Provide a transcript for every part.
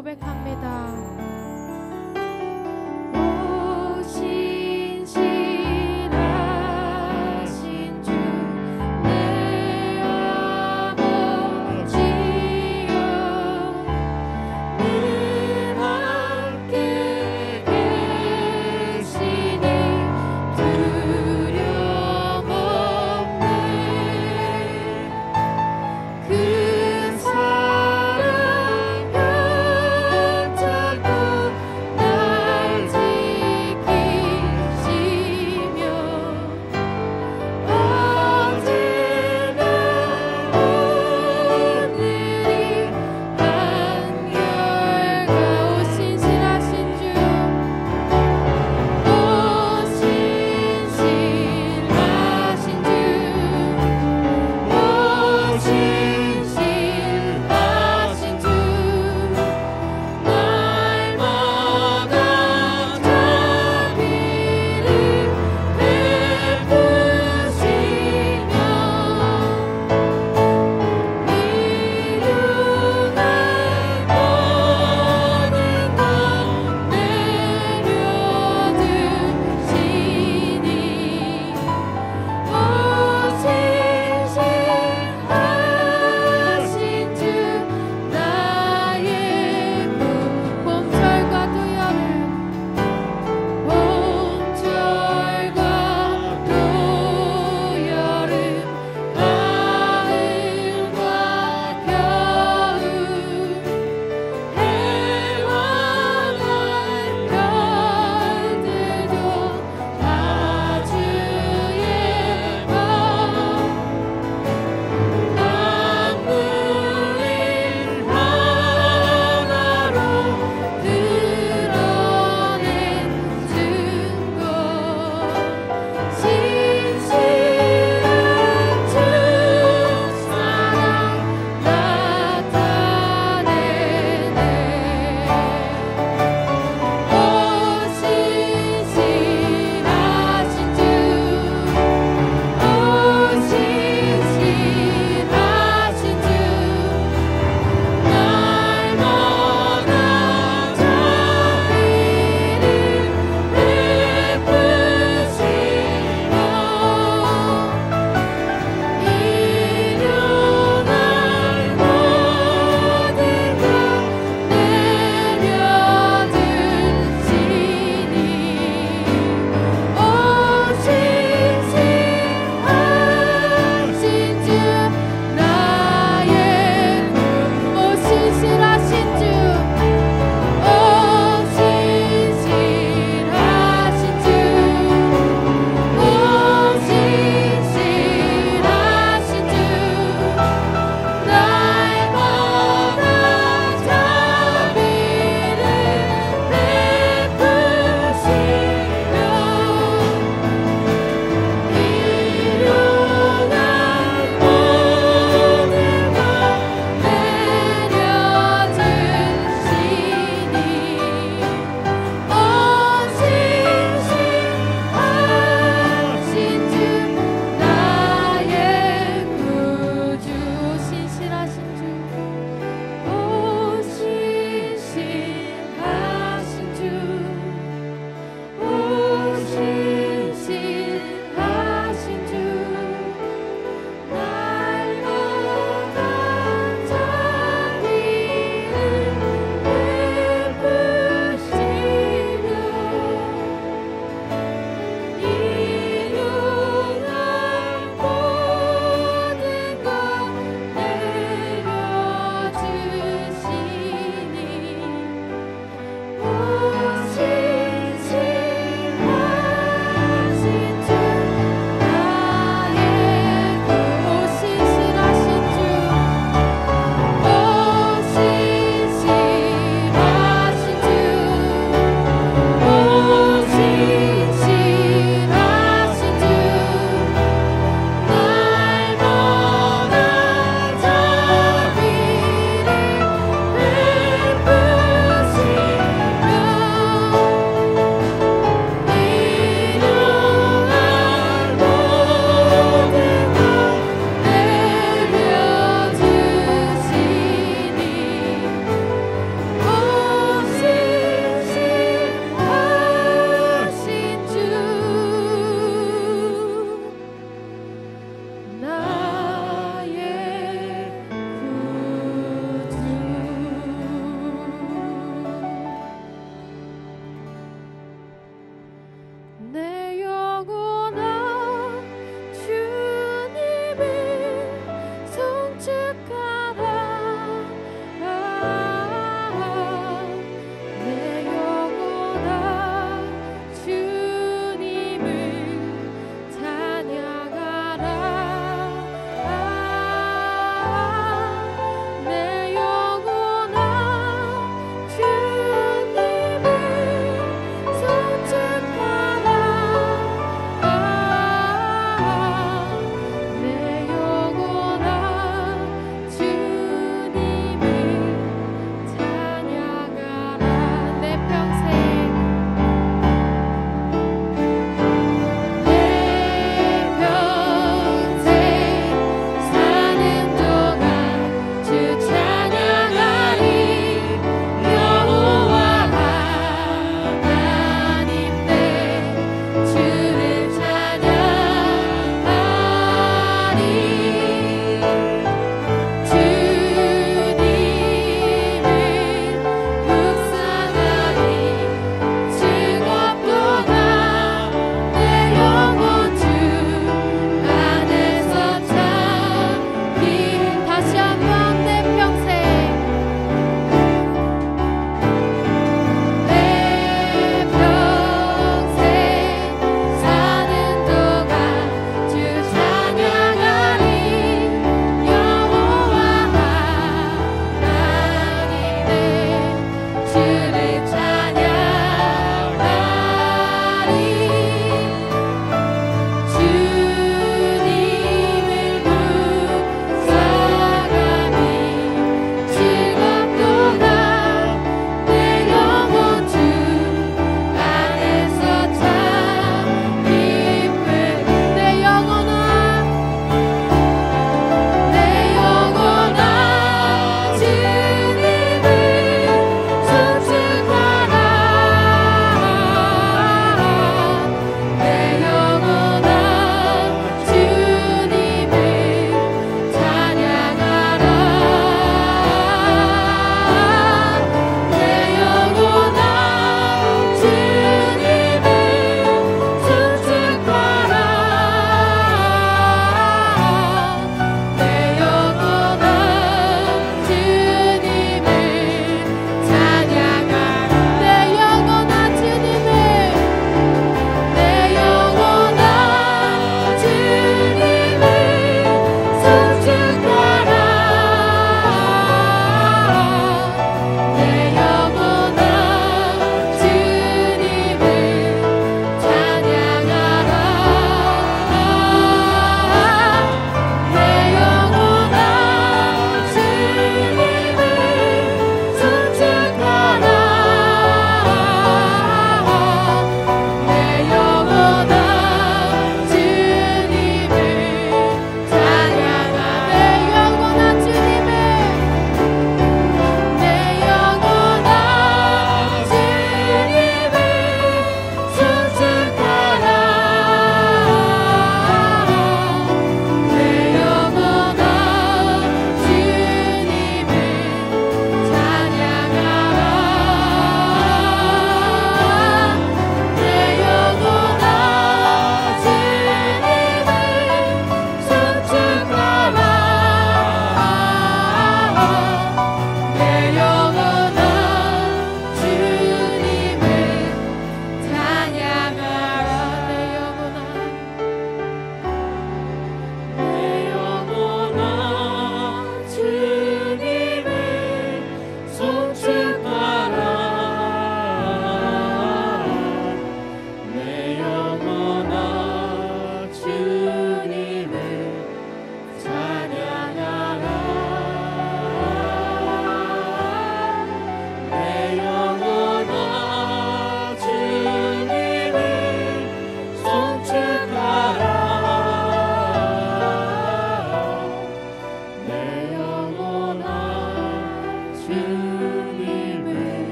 고백합니다. 그 사랑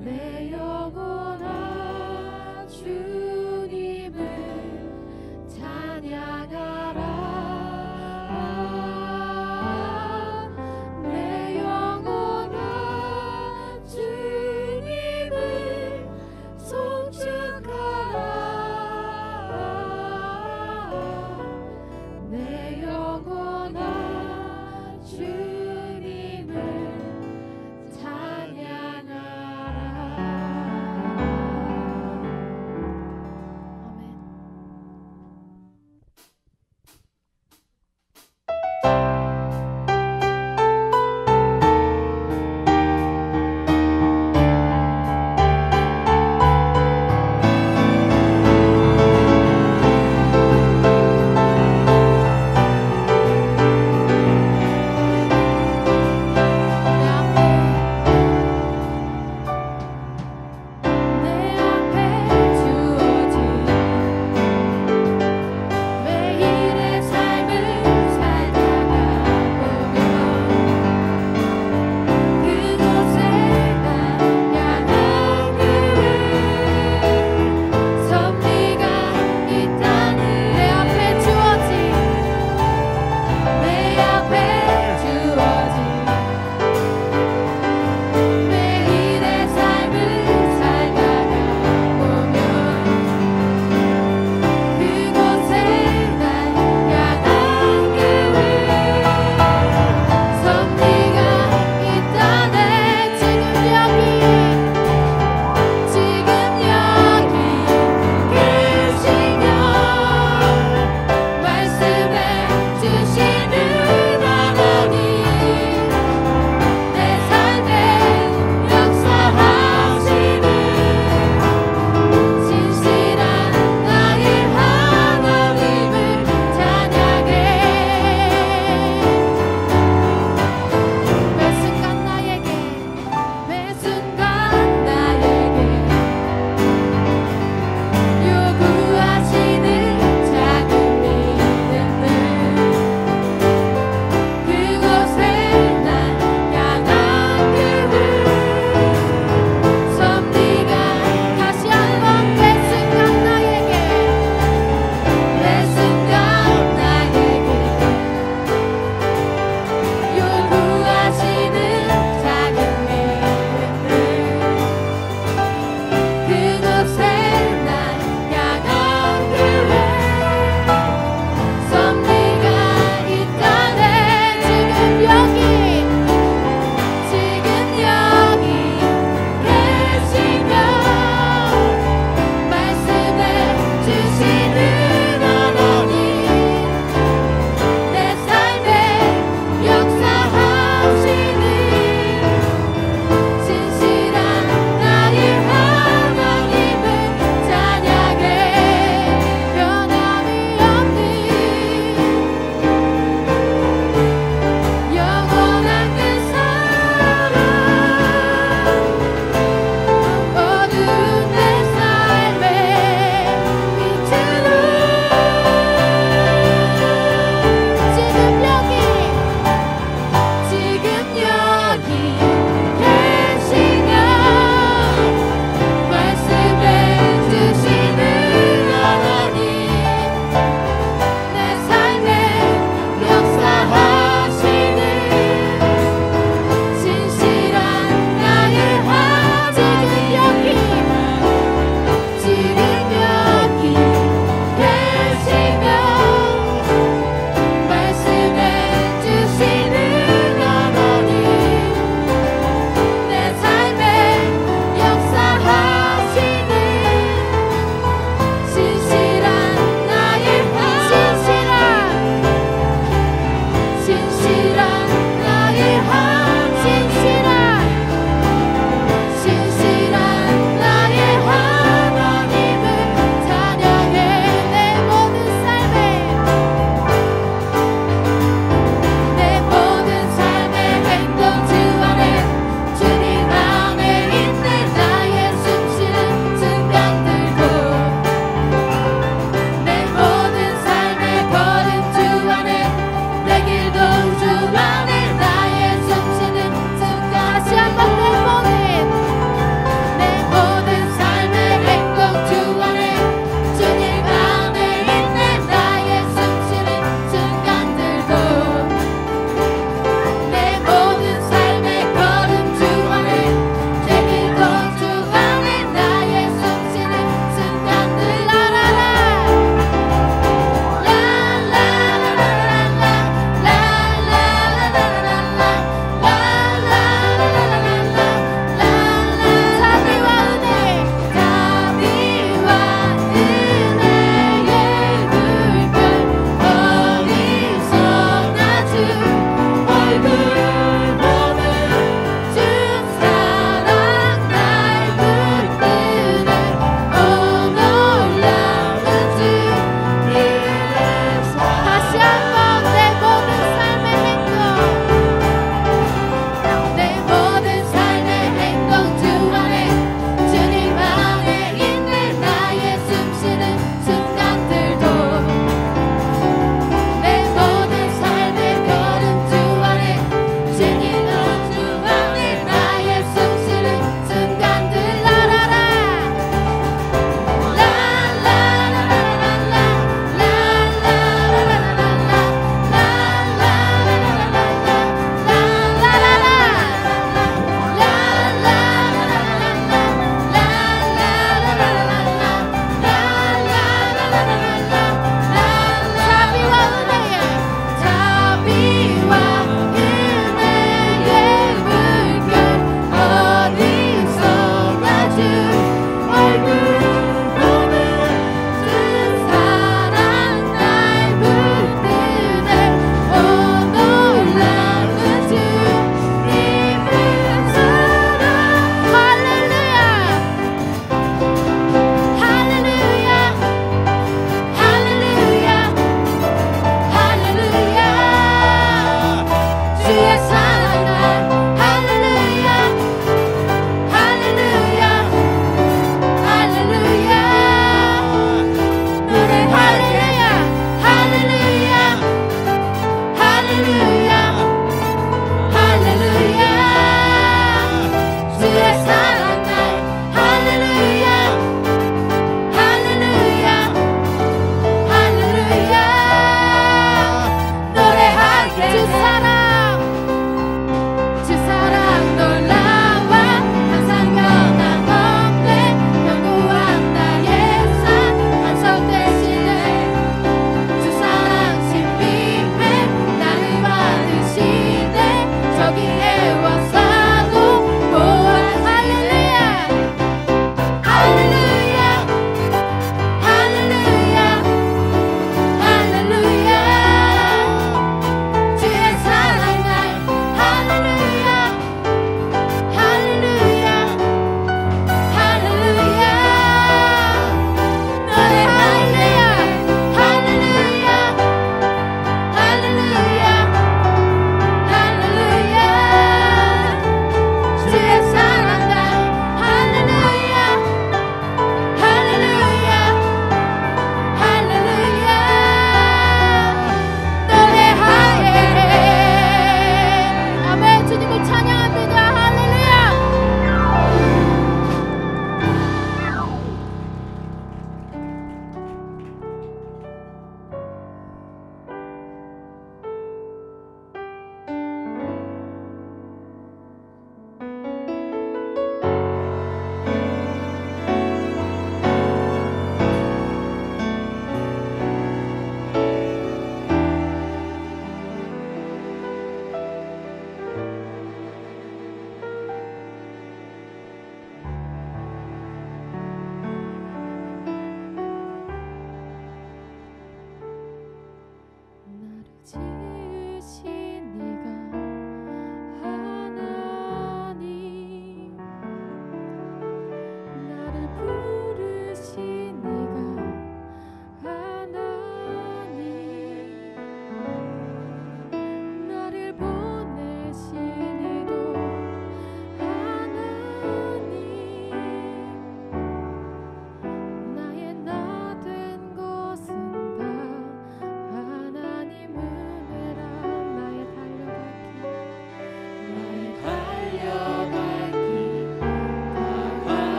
내 영혼아 주님을 찬양하라. 내 영혼아 주님을 송축하라. 내 영혼아 주님을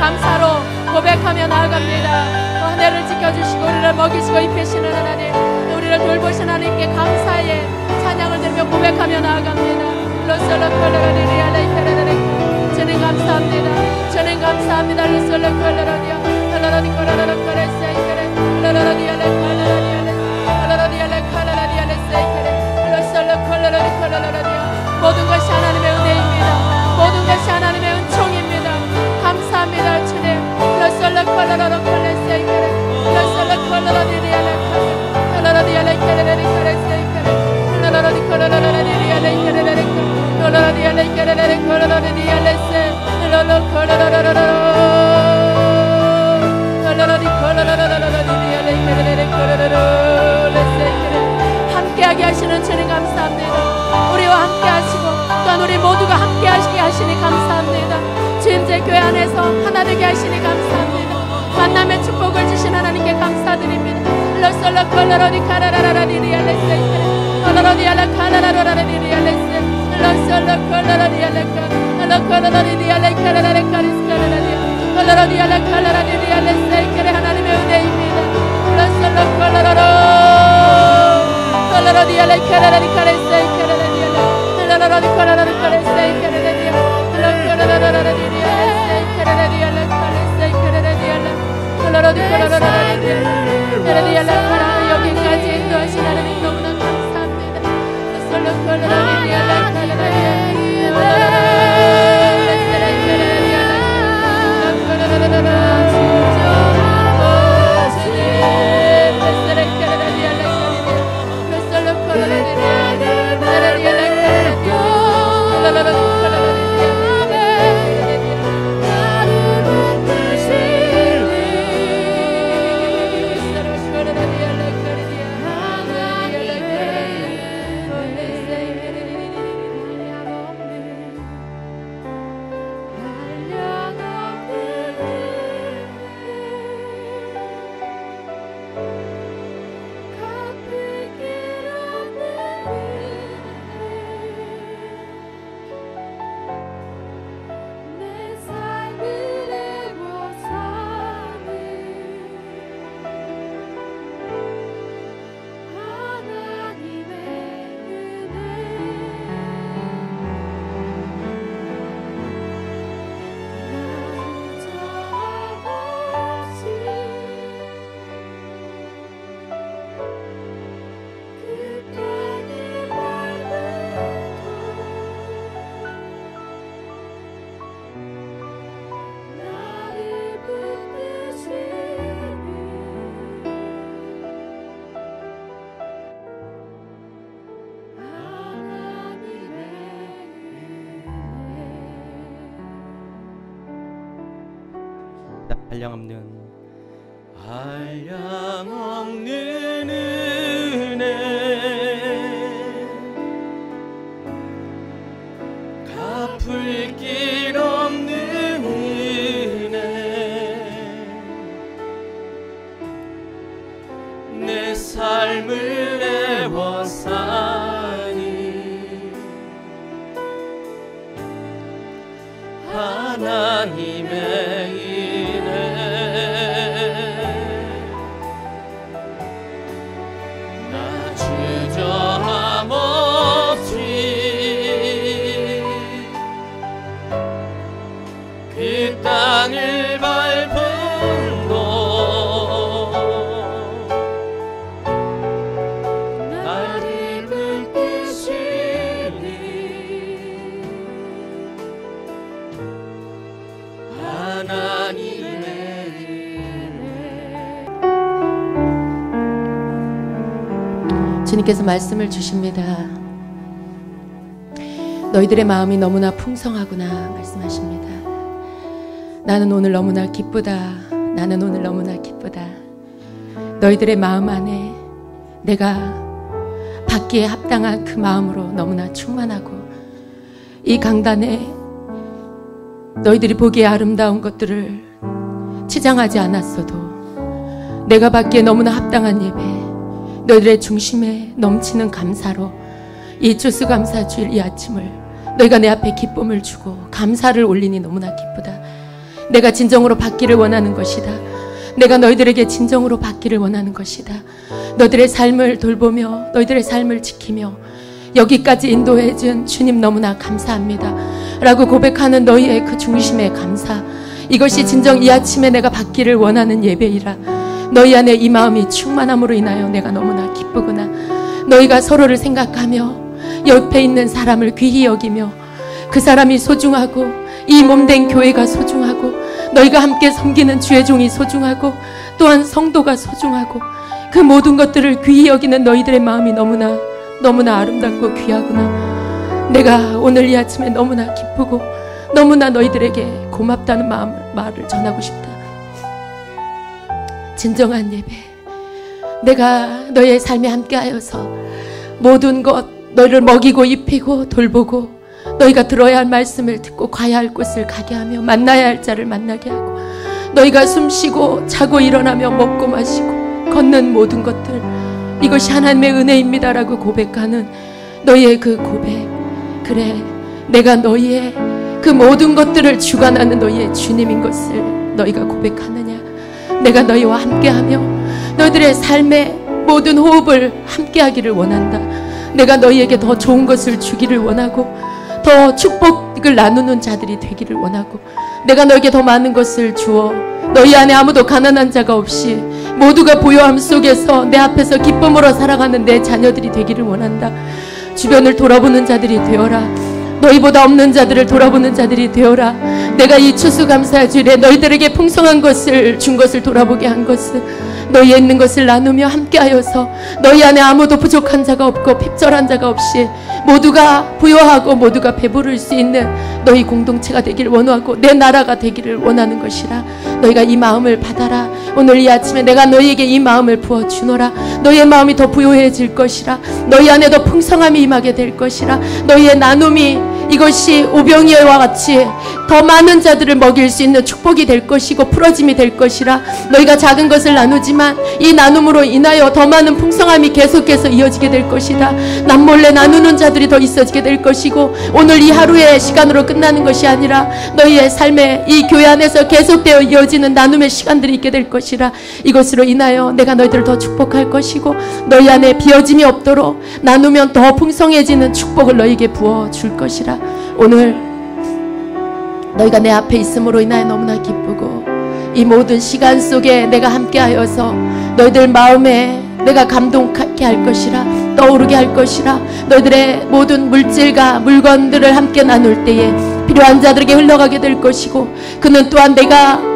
감사로 고백하며 나아갑니다. 하늘을 지켜주시고 우리를 먹이시고 입히시는 하나님, 우리를 돌보신 하나님께 감사의 찬양을 들으며 고백하며 나아갑니다. 주님 감사합니다. 주님 감사합니다. 모든 것이 하나님의 은혜입니다. 모든 것이 하나님의 은총입니다. 감사합니다. 주님. 함께하게 하시는 주님 감사합니다. 우리와 함께 하시고 또한 우리 모두가 함께 하시게 하시니 감사합니다. 주임제 교회 안에서 하나 되게 하시니 감사합니다. 만남의 축복을 주신 하나님께 감사드립니다. 하나님의 은혜입니다. 여기까지 인도하신 하나님 너무나 감사합니다. 한량없는 은혜, 갚을 길 없는 은혜, 내 삶을 애워싸니 하나님의 땅을 밟은 너 날 이끌으시니 하나님의 은혜. 주님께서 말씀을 주십니다. 너희들의 마음이 너무나 풍성하구나 말씀하십니다. 나는 오늘 너무나 기쁘다. 나는 오늘 너무나 기쁘다. 너희들의 마음 안에 내가 받기에 합당한 그 마음으로 너무나 충만하고, 이 강단에 너희들이 보기에 아름다운 것들을 치장하지 않았어도 내가 받기에 너무나 합당한 예배, 너희들의 중심에 넘치는 감사로 이 추수감사주일 이 아침을 너희가 내 앞에 기쁨을 주고 감사를 올리니 너무나 기쁘다. 내가 진정으로 받기를 원하는 것이다. 내가 너희들에게 진정으로 받기를 원하는 것이다. 너희들의 삶을 돌보며 너희들의 삶을 지키며 여기까지 인도해준 주님 너무나 감사합니다 라고 고백하는 너희의 그 중심의 감사, 이것이 진정 이 아침에 내가 받기를 원하는 예배이라. 너희 안에 이 마음이 충만함으로 인하여 내가 너무나 기쁘구나. 너희가 서로를 생각하며 옆에 있는 사람을 귀히 여기며 그 사람이 소중하고 이 몸된 교회가 소중하고 너희가 함께 섬기는 주의 종이 소중하고 또한 성도가 소중하고 그 모든 것들을 귀히 여기는 너희들의 마음이 너무나 아름답고 귀하구나. 내가 오늘 이 아침에 너무나 기쁘고 너무나 너희들에게 고맙다는 말을 전하고 싶다. 진정한 예배, 내가 너희의 삶에 함께하여서 모든 것 너희를 먹이고 입히고 돌보고 너희가 들어야 할 말씀을 듣고 가야 할 곳을 가게 하며 만나야 할 자를 만나게 하고 너희가 숨쉬고 자고 일어나며 먹고 마시고 걷는 모든 것들, 이것이 하나님의 은혜입니다라고 고백하는 너희의 그 고백. 그래, 내가 너희의 그 모든 것들을 주관하는 너희의 주님인 것을 너희가 고백하느냐. 내가 너희와 함께하며 너희들의 삶의 모든 호흡을 함께하기를 원한다. 내가 너희에게 더 좋은 것을 주기를 원하고 더 축복을 나누는 자들이 되기를 원하고 내가 너에게 더 많은 것을 주어 너희 안에 아무도 가난한 자가 없이 모두가 부요함 속에서 내 앞에서 기쁨으로 살아가는 내 자녀들이 되기를 원한다. 주변을 돌아보는 자들이 되어라. 너희보다 없는 자들을 돌아보는 자들이 되어라. 내가 이 추수감사주일에 너희들에게 풍성한 것을 준 것을 돌아보게 한 것은 너희에 있는 것을 나누며 함께하여서 너희 안에 아무도 부족한 자가 없고 핍절한 자가 없이 모두가 부요하고 모두가 배부를 수 있는 너희 공동체가 되기를 원하고 내 나라가 되기를 원하는 것이라. 너희가 이 마음을 받아라. 오늘 이 아침에 내가 너희에게 이 마음을 부어주노라. 너희의 마음이 더 부요해질 것이라. 너희 안에 더 풍성함이 임하게 될 것이라. 너희의 나눔이 이것이 오병이어와 같이 더 많은 자들을 먹일 수 있는 축복이 될 것이고 풀어짐이 될 것이라. 너희가 작은 것을 나누지만 이 나눔으로 인하여 더 많은 풍성함이 계속해서 이어지게 될 것이다. 남몰래 나누는 자들이 더 있어지게 될 것이고 오늘 이 하루의 시간으로 끝나는 것이 아니라 너희의 삶에 이 교회 안에서 계속되어 이어지는 나눔의 시간들이 있게 될 것이라. 이것으로 인하여 내가 너희들을 더 축복할 것이고 너희 안에 비어짐이 없도록 나누면 더 풍성해지는 축복을 너희에게 부어줄 것이라. 오늘 너희가 내 앞에 있음으로 인하여 너무나 기쁘고 이 모든 시간 속에 내가 함께하여서 너희들 마음에 내가 감동하게 할 것이라. 떠오르게 할 것이라. 너희들의 모든 물질과 물건들을 함께 나눌 때에 필요한 자들에게 흘러가게 될 것이고 그는 또한 내가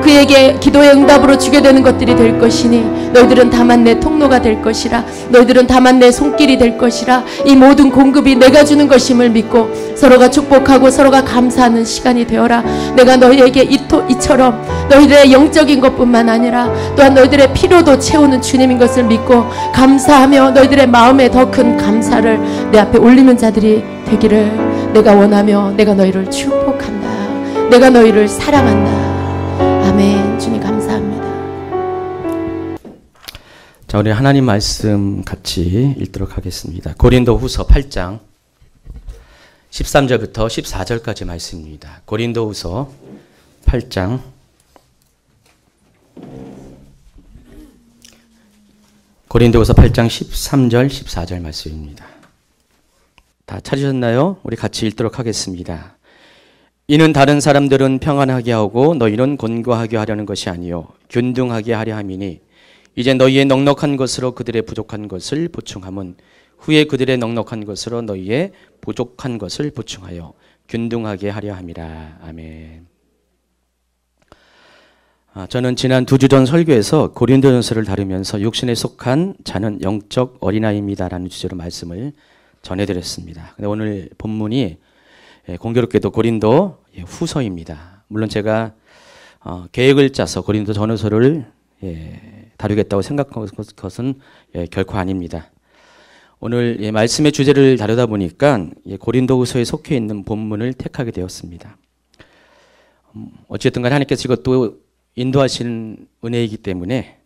그에게 기도의 응답으로 주게 되는 것들이 될 것이니 너희들은 다만 내 통로가 될 것이라. 너희들은 다만 내 손길이 될 것이라. 이 모든 공급이 내가 주는 것임을 믿고 서로가 축복하고 서로가 감사하는 시간이 되어라. 내가 너희에게 이처럼 너희들의 영적인 것뿐만 아니라 또한 너희들의 필요도 채우는 주님인 것을 믿고 감사하며 너희들의 마음에 더 큰 감사를 내 앞에 올리는 자들이 되기를 내가 원하며 내가 너희를 축복한다. 내가 너희를 사랑한다. 아멘. 주님 감사합니다. 자, 우리 하나님 말씀 같이 읽도록 하겠습니다. 고린도후서 8장 13절부터 14절까지 말씀입니다. 고린도후서 8장 13절 14절 말씀입니다. 다 찾으셨나요? 우리 같이 읽도록 하겠습니다. 이는 다른 사람들은 평안하게 하고 너희는 곤고하게 하려는 것이 아니요 균등하게 하려 함이니 이제 너희의 넉넉한 것으로 그들의 부족한 것을 보충함은 후에 그들의 넉넉한 것으로 너희의 부족한 것을 보충하여 균등하게 하려 함이라. 아멘. 저는 지난 2주 전 설교에서 고린도전서를 다루면서 육신에 속한 자는 영적 어린아이입니다라는 주제로 말씀을 전해드렸습니다. 근데 오늘 본문이 공교롭게도 고린도 후서입니다. 물론 제가 계획을 짜서 고린도 전후서를 다루겠다고 생각한 것은 결코 아닙니다. 오늘 말씀의 주제를 다루다 보니까 고린도 후서에 속해 있는 본문을 택하게 되었습니다. 어쨌든 간에 하나님께서 이것도 인도하시는 은혜이기 때문에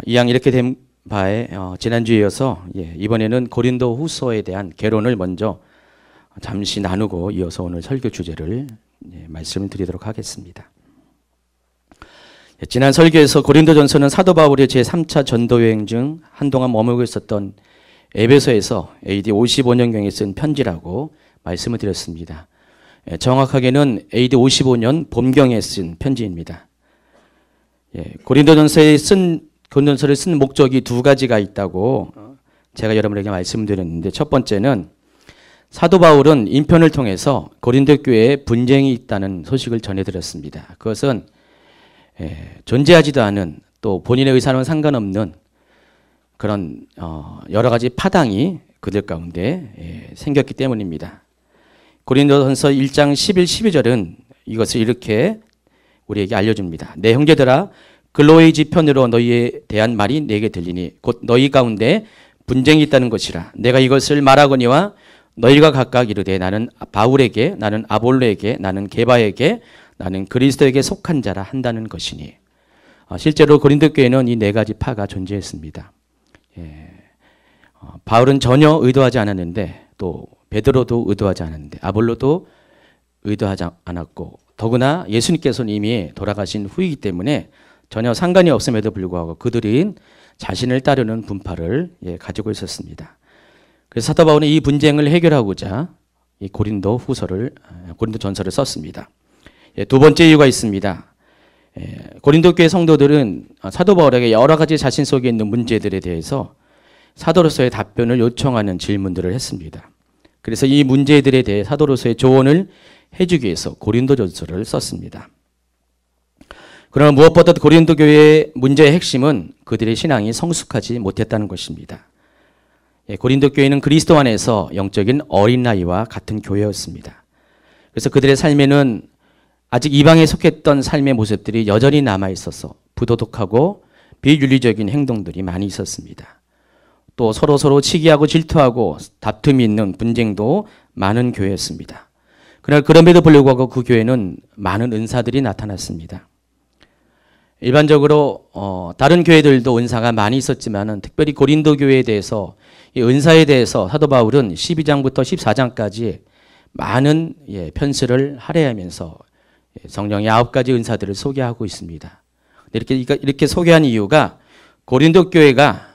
이왕 이렇게 된 바에 지난주에 이어서 이번에는 고린도 후서에 대한 개론을 먼저 잠시 나누고 이어서 오늘 설교 주제를 말씀을 드리도록 하겠습니다. 지난 설교에서 고린도전서는 사도 바울의 제3차 전도 여행 중 한동안 머물고 있었던 에베소에서 AD 55년경에 쓴 편지라고 말씀을 드렸습니다. 정확하게는 AD 55년 봄경에 쓴 편지입니다. 고린도전서를 쓴 목적이 두 가지가 있다고 제가 여러분에게 말씀드렸는데, 첫 번째는 사도 바울은 인편을 통해서 고린도 교회에 분쟁이 있다는 소식을 전해드렸습니다. 그것은 존재하지도 않은, 또 본인의 의사와는 상관없는 그런 여러 가지 파당이 그들 가운데 생겼기 때문입니다. 고린도전서 1장 11, 12절은 이것을 이렇게 우리에게 알려줍니다. 내 형제들아, 글로의 지편으로 너희에 대한 말이 내게 들리니 곧 너희 가운데 분쟁이 있다는 것이라. 내가 이것을 말하거니와 너희가 각각 이르되 나는 바울에게, 나는 아볼로에게, 나는 게바에게, 나는 그리스도에게 속한 자라 한다는 것이니. 실제로 고린도 교회는 이 네 가지 파가 존재했습니다. 바울은 전혀 의도하지 않았는데, 또 베드로도 의도하지 않았는데, 아볼로도 의도하지 않았고, 더구나 예수님께서는 이미 돌아가신 후이기 때문에 전혀 상관이 없음에도 불구하고 그들이 자신을 따르는 분파를 가지고 있었습니다. 그래서 사도 바울은 이 분쟁을 해결하고자 이 고린도전서를 썼습니다. 두 번째 이유가 있습니다. 고린도 교회 성도들은 사도 바울에게 여러 가지 자신 속에 있는 문제들에 대해서 사도로서의 답변을 요청하는 질문들을 했습니다. 그래서 이 문제들에 대해 사도로서의 조언을 해주기 위해서 고린도전서를 썼습니다. 그러나 무엇보다 고린도 교회의 문제의 핵심은 그들의 신앙이 성숙하지 못했다는 것입니다. 고린도 교회는 그리스도 안에서 영적인 어린아이와 같은 교회였습니다. 그래서 그들의 삶에는 아직 이방에 속했던 삶의 모습들이 여전히 남아있어서 부도덕하고 비윤리적인 행동들이 많이 있었습니다. 또 서로 치기하고 질투하고 다툼이 있는 분쟁도 많은 교회였습니다. 그러나 그럼에도 불구하고 그 교회는 많은 은사들이 나타났습니다. 일반적으로 다른 교회들도 은사가 많이 있었지만은 특별히 고린도 교회에 대해서 이 은사에 대해서 사도 바울은 12장부터 14장까지 많은 편수를 할애하면서 성령의 9가지 은사들을 소개하고 있습니다. 이렇게 소개한 이유가 고린도 교회가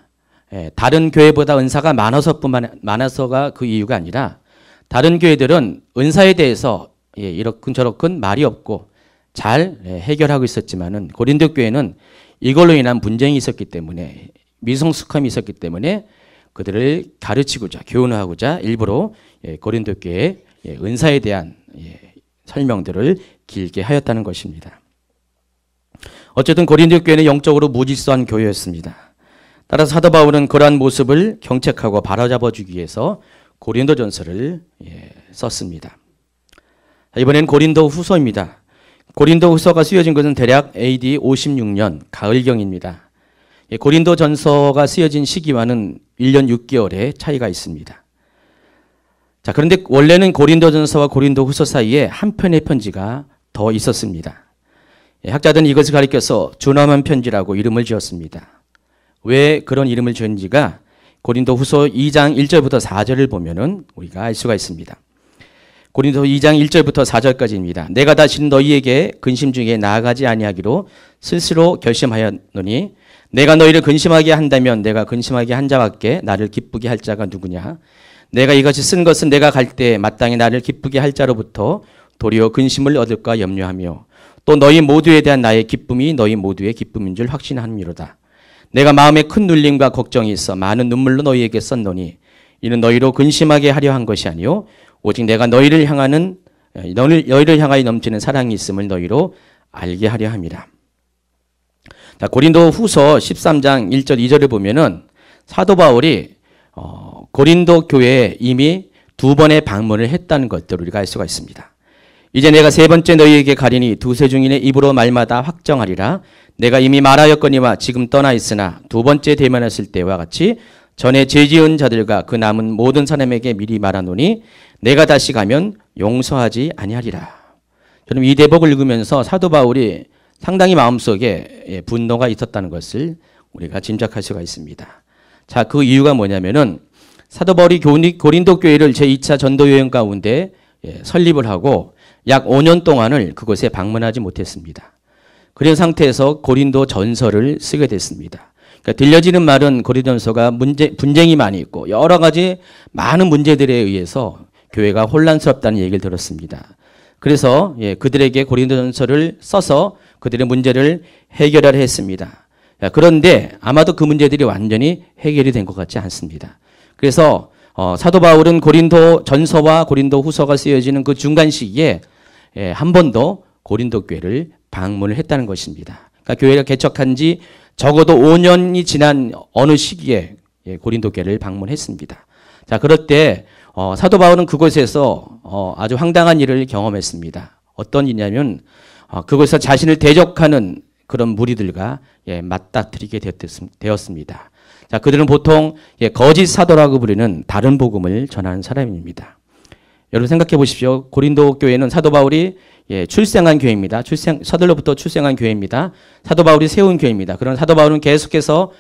다른 교회보다 은사가 많아서가 그 이유가 아니라, 다른 교회들은 은사에 대해서 이렇군 저렇군 말이 없고 잘 해결하고 있었지만은 고린도 교회는 이걸로 인한 분쟁이 있었기 때문에, 미성숙함이 있었기 때문에 그들을 가르치고자, 교훈하고자 일부러 고린도 교회의 은사에 대한 설명들을 길게 하였다는 것입니다. 어쨌든 고린도 교회는 영적으로 무질서한 교회였습니다. 따라서 사도 바울은 그러한 모습을 경책하고 바로잡아 주기 위해서 고린도전서를 썼습니다. 이번엔 고린도 후서입니다. 고린도 후서가 쓰여진 것은 대략 AD 56년 가을경입니다. 고린도 전서가 쓰여진 시기와는 1년 6개월의 차이가 있습니다. 자, 그런데 원래는 고린도 전서와 고린도 후서 사이에 한 편의 편지가 더 있었습니다. 학자들은 이것을 가리켜서 준엄한 편지라고 이름을 지었습니다. 왜 그런 이름을 지었는지가 고린도 후서 2장 1절부터 4절을 보면은 우리가 알 수가 있습니다. 고린도 2장 1절부터 4절까지입니다. 내가 다시 너희에게 근심 중에 나아가지 아니하기로 스스로 결심하였노니 내가 너희를 근심하게 한다면 내가 근심하게 한 자밖에 나를 기쁘게 할 자가 누구냐? 내가 이같이 쓴 것은 내가 갈 때 마땅히 나를 기쁘게 할 자로부터 도리어 근심을 얻을까 염려하며 또 너희 모두에 대한 나의 기쁨이 너희 모두의 기쁨인 줄 확신함이로다. 내가 마음에 큰 눌림과 걱정이 있어 많은 눈물로 너희에게 썼노니 이는 너희로 근심하게 하려 한 것이 아니요 오직 내가 너희를 향하여 넘치는 사랑이 있음을 너희로 알게 하려 함이라. 자, 고린도 후서 13장 1절 2절을 보면은 사도 바울이 고린도 교회에 이미 2번의 방문을 했다는 것들을 우리가 알 수가 있습니다. 이제 내가 세 번째 너희에게 가리니 두세 중인의 입으로 말마다 확정하리라. 내가 이미 말하였거니와 지금 떠나 있으나 두 번째 대면했을 때와 같이 전에 죄지은 자들과 그 남은 모든 사람에게 미리 말하노니 내가 다시 가면 용서하지 아니하리라. 저는 이 대목을 읽으면서 사도 바울이 상당히 마음속에 분노가 있었다는 것을 우리가 짐작할 수가 있습니다. 자, 그 이유가 뭐냐면은 사도 바울이 고린도 교회를 제2차 전도 여행 가운데 설립을 하고 약 5년 동안을 그곳에 방문하지 못했습니다. 그런 상태에서 고린도 전서를 쓰게 됐습니다. 그러니까 들려지는 말은 고린도전서가 분쟁이 많이 있고 여러 가지 많은 문제들에 의해서 교회가 혼란스럽다는 얘기를 들었습니다. 그래서 그들에게 고린도전서를 써서 그들의 문제를 해결하려 했습니다. 그런데 아마도 그 문제들이 완전히 해결이 된 것 같지 않습니다. 그래서 사도 바울은 고린도 전서와 고린도 후서가 쓰여지는 그 중간 시기에 한 번 더 고린도 교회를 방문을 했다는 것입니다. 그러니까 교회가 개척한 지 적어도 5년이 지난 어느 시기에 고린도 교회를 방문했습니다. 자, 그럴 때 사도 바울은 그곳에서 아주 황당한 일을 경험했습니다. 어떤 일이냐면 그곳에서 자신을 대적하는 그런 무리들과 맞닥뜨리게 되었습니다. 자, 그들은 보통 거짓 사도라고 부르는 다른 복음을 전하는 사람입니다. 여러분 생각해 보십시오. 고린도 교회는 사도 바울이 출생한 교회입니다. 서들로부터 출생한 교회입니다. 사도 바울이 세운 교회입니다. 그런 사도 바울은 계속해서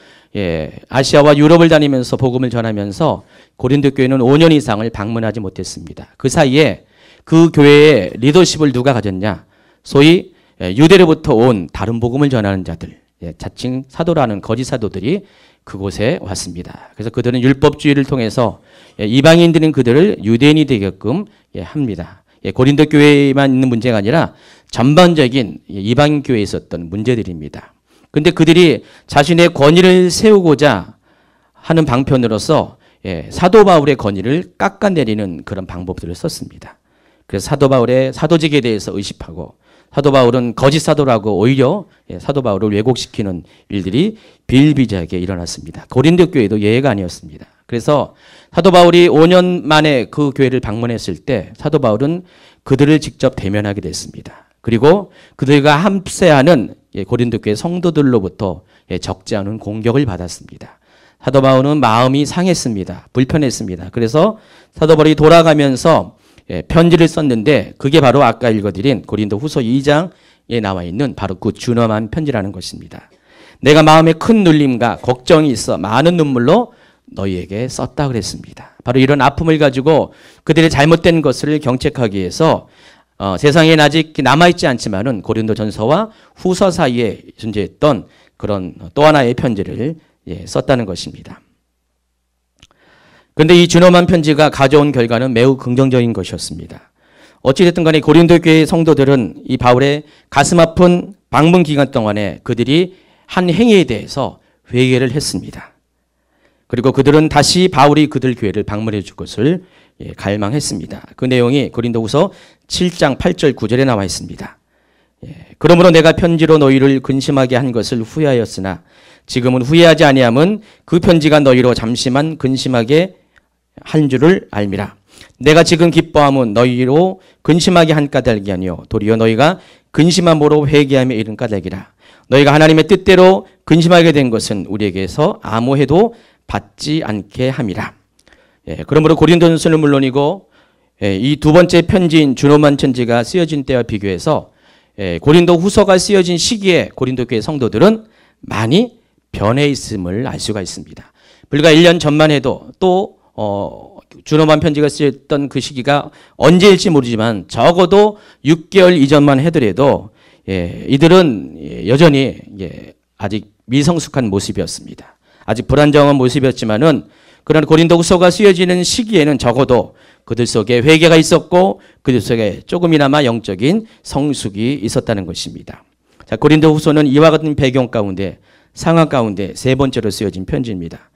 아시아와 유럽을 다니면서 복음을 전하면서 고린도 교회는 5년 이상을 방문하지 못했습니다. 그 사이에 그 교회의 리더십을 누가 가졌냐? 소위 유대로부터 온 다른 복음을 전하는 자들, 자칭 사도라는 거짓 사도들이 그곳에 왔습니다. 그래서 그들은 율법주의를 통해서 이방인들인 그들을 유대인이 되게끔 합니다. 고린도 교회에만 있는 문제가 아니라 전반적인 이방인 교회에 있었던 문제들입니다. 그런데 그들이 자신의 권위를 세우고자 하는 방편으로서 사도 바울의 권위를 깎아내리는 그런 방법들을 썼습니다. 그래서 사도 바울의 사도직에 대해서 의심하고 사도 바울은 거짓 사도라고 오히려 사도 바울을 왜곡시키는 일들이 비일비재하게 일어났습니다. 고린도 교회도 예외가 아니었습니다. 그래서 사도 바울이 5년 만에 그 교회를 방문했을 때 사도 바울은 그들을 직접 대면하게 됐습니다. 그리고 그들과 함께하는 고린도 교회 성도들로부터 적지 않은 공격을 받았습니다. 사도 바울은 마음이 상했습니다. 불편했습니다. 그래서 사도 바울이 돌아가면서 편지를 썼는데 그게 바로 아까 읽어드린 고린도 후서 2장에 나와 있는 바로 그 준엄한 편지라는 것입니다. 내가 마음에 큰 눌림과 걱정이 있어 많은 눈물로 너희에게 썼다 그랬습니다. 바로 이런 아픔을 가지고 그들의 잘못된 것을 경책하기 위해서 세상엔 아직 남아있지 않지만은 고린도 전서와 후서 사이에 존재했던 그런 또 하나의 편지를 썼다는 것입니다. 그런데 이 준엄한 편지가 가져온 결과는 매우 긍정적인 것이었습니다. 어찌됐든 간에 고린도 교회 성도들은 이 바울의 가슴 아픈 방문 기간 동안에 그들이 한 행위에 대해서 회개를 했습니다. 그리고 그들은 다시 바울이 그들 교회를 방문해 줄 것을 갈망했습니다. 그 내용이 고린도후서 7장 8절 9절에 나와 있습니다. 그러므로 내가 편지로 너희를 근심하게 한 것을 후회하였으나 지금은 후회하지 아니함은 그 편지가 너희로 잠시만 근심하게 한 줄을 알미라. 내가 지금 기뻐함은 너희로 근심하게 한 까닭이 아니요 도리어 너희가 근심함으로 회개함에 이른 까닭이라. 너희가 하나님의 뜻대로 근심하게 된 것은 우리에게서 아무 해도 받지 않게 함이라. 그러므로 고린도전서는 물론이고 이 두 번째 편지인 준엄한 편지가 쓰여진 때와 비교해서 고린도 후서가 쓰여진 시기에 고린도 교회 성도들은 많이 변해 있음을 알 수가 있습니다. 불과 1년 전만 해도 또 준엄한 편지가 쓰였던 그 시기가 언제일지 모르지만 적어도 6개월 이전만 해더라도 이들은 여전히 아직 미성숙한 모습이었습니다. 아직 불안정한 모습이었지만은 그러나 고린도후서가 쓰여지는 시기에는 적어도 그들 속에 회개가 있었고 그들 속에 조금이나마 영적인 성숙이 있었다는 것입니다. 자, 고린도후서는 이와 같은 배경 가운데 상황 가운데 세 번째로 쓰여진 편지입니다.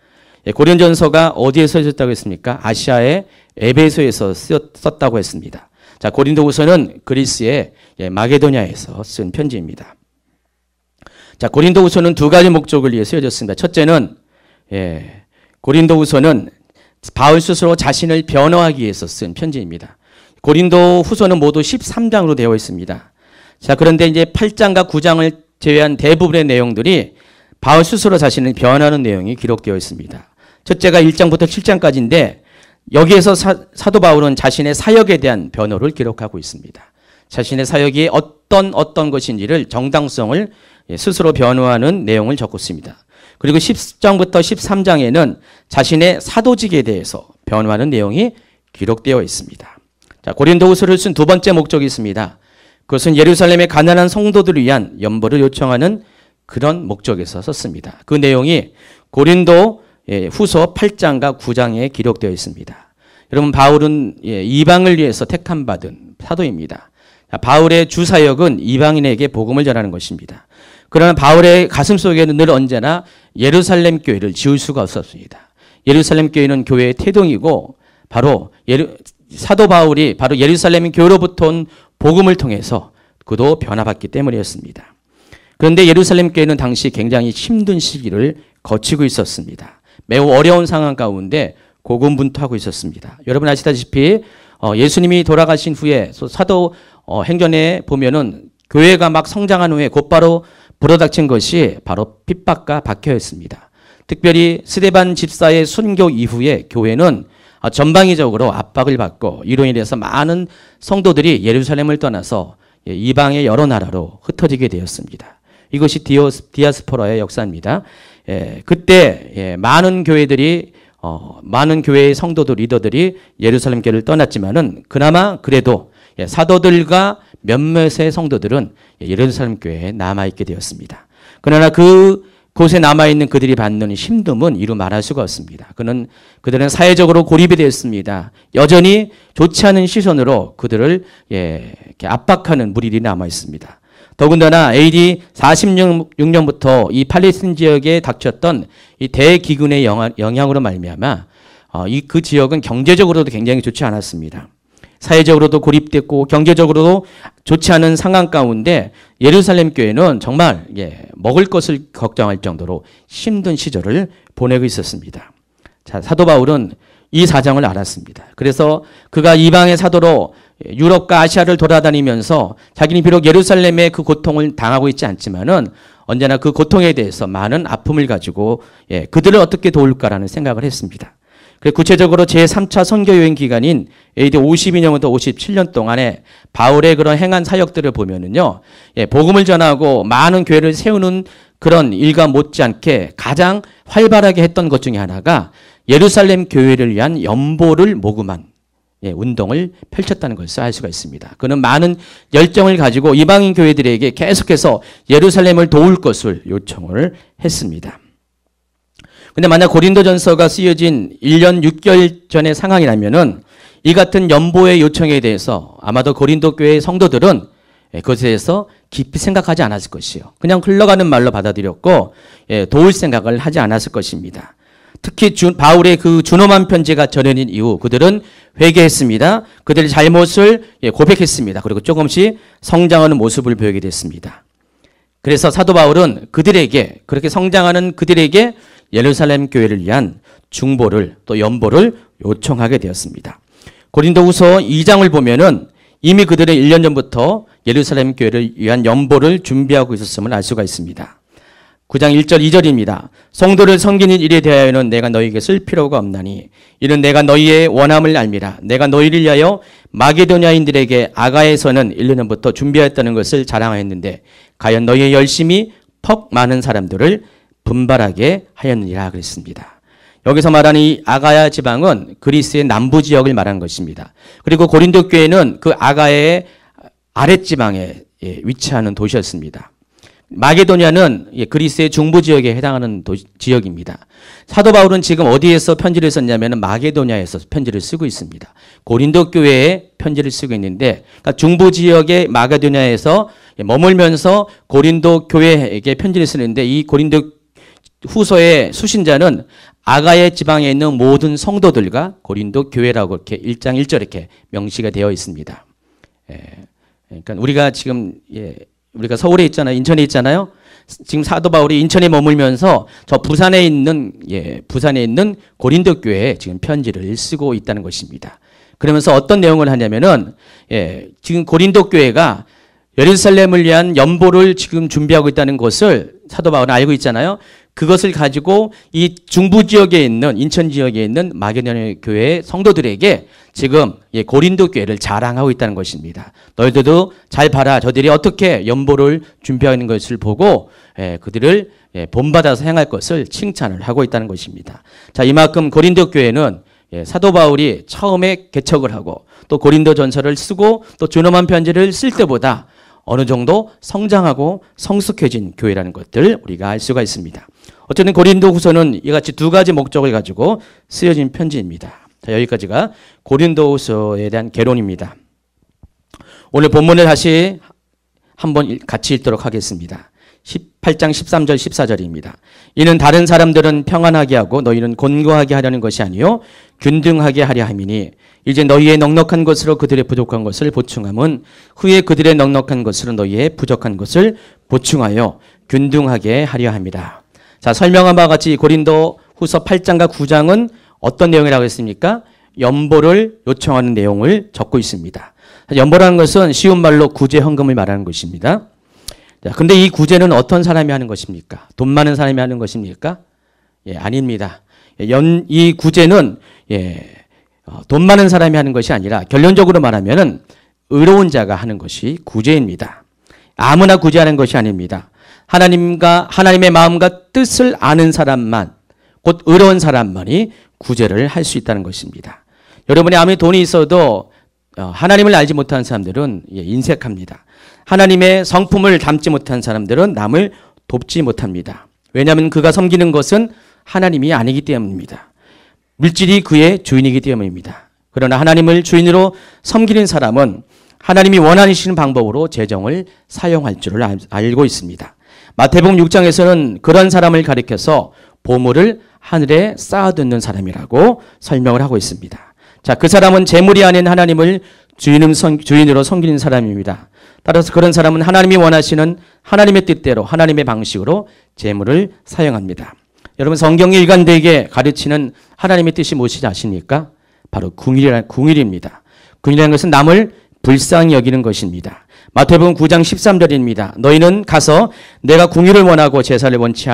고린도전서가 어디에서 쓰였다고 했습니까? 아시아의 에베소에서 썼다고 했습니다. 자, 고린도후서는 그리스의 마게도냐에서 쓴 편지입니다. 자, 고린도후서는 두 가지 목적을 위해 쓰여졌습니다. 첫째는 고린도후서는 바울 스스로 자신을 변호하기 위해서 쓴 편지입니다. 고린도후서는 모두 13장으로 되어 있습니다. 자, 그런데 이제 8장과 9장을 제외한 대부분의 내용들이 바울 스스로 자신을 변호하는 내용이 기록되어 있습니다. 첫째가 1장부터 7장까지인데 여기에서 사도 바울은 자신의 사역에 대한 변호를 기록하고 있습니다. 자신의 사역이 어떤 것인지를 정당성을 스스로 변호하는 내용을 적었습니다. 그리고 10장부터 13장에는 자신의 사도직에 대해서 변호하는 내용이 기록되어 있습니다. 자, 고린도후서를 쓴 두 번째 목적이 있습니다. 그것은 예루살렘의 가난한 성도들을 위한 연보를 요청하는 그런 목적에서 썼습니다. 그 내용이 고린도 후서 8장과 9장에 기록되어 있습니다. 여러분, 바울은 이방을 위해서 택함받은 사도입니다. 바울의 주 사역은 이방인에게 복음을 전하는 것입니다. 그러나 바울의 가슴 속에는 늘 언제나 예루살렘 교회를 지울 수가 없었습니다. 예루살렘 교회는 교회의 태동이고 바로 사도 바울이 바로 예루살렘 교회로부터 온 복음을 통해서 그도 변화받기 때문이었습니다. 그런데 예루살렘 교회는 당시 굉장히 힘든 시기를 거치고 있었습니다. 매우 어려운 상황 가운데 고군분투하고 있었습니다. 여러분 아시다시피 예수님이 돌아가신 후에 사도 행전에 보면은 교회가 막 성장한 후에 곧바로 불어닥친 것이 바로 핍박과 박해였습니다. 특별히 스데반 집사의 순교 이후에 교회는 전방위적으로 압박을 받고 이로 인해서 많은 성도들이 예루살렘을 떠나서 이방의 여러 나라로 흩어지게 되었습니다. 이것이 디아스포라의 역사입니다. 그때 많은 교회들이 많은 교회의 성도들 리더들이 예루살렘 교회를 떠났지만은 그나마 그래도 사도들과 몇몇의 성도들은 예루살렘 교회에 남아있게 되었습니다. 그러나 그곳에 남아있는 그들이 받는 힘듦은 이루 말할 수가 없습니다. 그들은 사회적으로 고립이 되었습니다. 여전히 좋지 않은 시선으로 그들을 이렇게 압박하는 무리들이 남아있습니다. 더군다나 AD 46년부터 이 팔레스틴 지역에 닥쳤던 이 대기근의 영향으로 말미암아 그 지역은 경제적으로도 굉장히 좋지 않았습니다. 사회적으로도 고립됐고 경제적으로도 좋지 않은 상황 가운데 예루살렘 교회는 정말 먹을 것을 걱정할 정도로 힘든 시절을 보내고 있었습니다. 자, 사도 바울은 이 사정을 알았습니다. 그래서 그가 이방의 사도로 유럽과 아시아를 돌아다니면서 자기는 비록 예루살렘의 그 고통을 당하고 있지 않지만은 언제나 그 고통에 대해서 많은 아픔을 가지고 그들을 어떻게 도울까라는 생각을 했습니다. 구체적으로 제3차 선교 여행 기간인 AD 52년부터 57년 동안에 바울의 그런 행한 사역들을 보면은요, 복음을 전하고 많은 교회를 세우는 그런 일과 못지않게 가장 활발하게 했던 것 중에 하나가 예루살렘 교회를 위한 연보를 모금한 운동을 펼쳤다는 것을 알 수가 있습니다. 그는 많은 열정을 가지고 이방인 교회들에게 계속해서 예루살렘을 도울 것을 요청을 했습니다. 근데 만약 고린도전서가 쓰여진 1년 6개월 전의 상황이라면은 이 같은 연보의 요청에 대해서 아마도 고린도 교회의 성도들은 그것에 대해서 깊이 생각하지 않았을 것이요. 그냥 흘러가는 말로 받아들였고 도울 생각을 하지 않았을 것입니다. 특히 바울의 그 준엄한 편지가 전해진 이후 그들은 회개했습니다. 그들의 잘못을 고백했습니다. 그리고 조금씩 성장하는 모습을 보이게 됐습니다. 그래서 사도 바울은 그들에게 그렇게 성장하는 그들에게 예루살렘 교회를 위한 중보를 또 연보를 요청하게 되었습니다. 고린도후서 2장을 보면은 이미 그들의 1년 전부터 예루살렘 교회를 위한 연보를 준비하고 있었음을 알 수가 있습니다. 9장 1절 2절입니다. 성도를 섬기는 일에 대하여는 내가 너희에게 쓸 필요가 없나니 이는 내가 너희의 원함을 알미라. 내가 너희를 위하여 마게도냐인들에게 아가에서는 1년 전부터 준비하였다는 것을 자랑하였는데 과연 너희의 열심이 퍽 많은 사람들을 분발하게 하였느니라 그랬습니다. 여기서 말하는 이 아가야 지방은 그리스의 남부 지역을 말하는 것입니다. 그리고 고린도 교회는 그 아가야의 아랫지방에 위치하는 도시였습니다. 마게도냐는 그리스의 중부 지역에 해당하는 지역입니다. 사도 바울은 지금 어디에서 편지를 썼냐면 마게도냐에서 편지를 쓰고 있습니다. 고린도 교회에 편지를 쓰고 있는데 그러니까 중부 지역의 마게도냐에서 머물면서 고린도 교회에게 편지를 쓰는데 이 고린도 후서의 수신자는 아가야 지방에 있는 모든 성도들과 고린도 교회라고 이렇게 1장 1절 이렇게 명시가 되어 있습니다. 그러니까 우리가 지금 우리가 서울에 있잖아요. 인천에 있잖아요. 지금 사도 바울이 인천에 머물면서 저 부산에 있는 고린도 교회에 지금 편지를 쓰고 있다는 것입니다. 그러면서 어떤 내용을 하냐면은 지금 고린도 교회가 예루살렘을 위한 연보를 지금 준비하고 있다는 것을 사도 바울은 알고 있잖아요. 그것을 가지고 이 중부 지역에 있는 인천 지역에 있는 마게도냐 교회의 성도들에게 지금 고린도 교회를 자랑하고 있다는 것입니다. 너희들도 잘 봐라. 저들이 어떻게 연보를 준비하는 것을 보고 그들을 본받아서 행할 것을 칭찬을 하고 있다는 것입니다. 자, 이만큼 고린도 교회는 사도 바울이 처음에 개척을 하고 또 고린도전서를 쓰고 또 준엄한 편지를 쓸 때보다 어느 정도 성장하고 성숙해진 교회라는 것들 우리가 알 수가 있습니다. 어쨌든 고린도후서는 이같이 두 가지 목적을 가지고 쓰여진 편지입니다. 자, 여기까지가 고린도후서에 대한 개론입니다. 오늘 본문을 다시 한번 같이 읽도록 하겠습니다. 18장 13절 14절입니다. 이는 다른 사람들은 평안하게 하고 너희는 곤고하게 하려는 것이 아니요 균등하게 하려 함이니 이제 너희의 넉넉한 것으로 그들의 부족한 것을 보충함은 후에 그들의 넉넉한 것으로 너희의 부족한 것을 보충하여 균등하게 하려 합니다. 자, 설명한 바와 같이 고린도 후서 8장과 9장은 어떤 내용이라고 했습니까? 연보를 요청하는 내용을 적고 있습니다. 연보라는 것은 쉬운 말로 구제 헌금을 말하는 것입니다. 자, 근데 이 구제는 어떤 사람이 하는 것입니까? 돈 많은 사람이 하는 것입니까? 아닙니다. 이 구제는 돈 많은 사람이 하는 것이 아니라 결론적으로 말하면은 의로운 자가 하는 것이 구제입니다. 아무나 구제하는 것이 아닙니다. 하나님의 마음과 뜻을 아는 사람만, 곧 의로운 사람만이 구제를 할 수 있다는 것입니다. 여러분이 아무리 돈이 있어도 하나님을 알지 못하는 사람들은 인색합니다. 하나님의 성품을 담지 못한 사람들은 남을 돕지 못합니다. 왜냐하면 그가 섬기는 것은 하나님이 아니기 때문입니다. 물질이 그의 주인이기 때문입니다. 그러나 하나님을 주인으로 섬기는 사람은 하나님이 원하시는 방법으로 재정을 사용할 줄을 알고 있습니다. 마태복음 6장에서는 그런 사람을 가리켜서 보물을 하늘에 쌓아두는 사람이라고 설명을 하고 있습니다. 자, 그 사람은 재물이 아닌 하나님을 주인으로 섬기는 사람입니다. 따라서 그런 사람은 하나님이 원하시는 하나님의 뜻대로 하나님의 방식으로 재물을 사용합니다. 여러분, 성경이 일관되게 가르치는 하나님의 뜻이 무엇인지 아십니까? 바로 궁일입니다. 궁일이라는 것은 남을 불쌍히 여기는 것입니다. 마태복음 9장 13절입니다. 너희는 가서 내가 궁일을 원하고 제사를 원치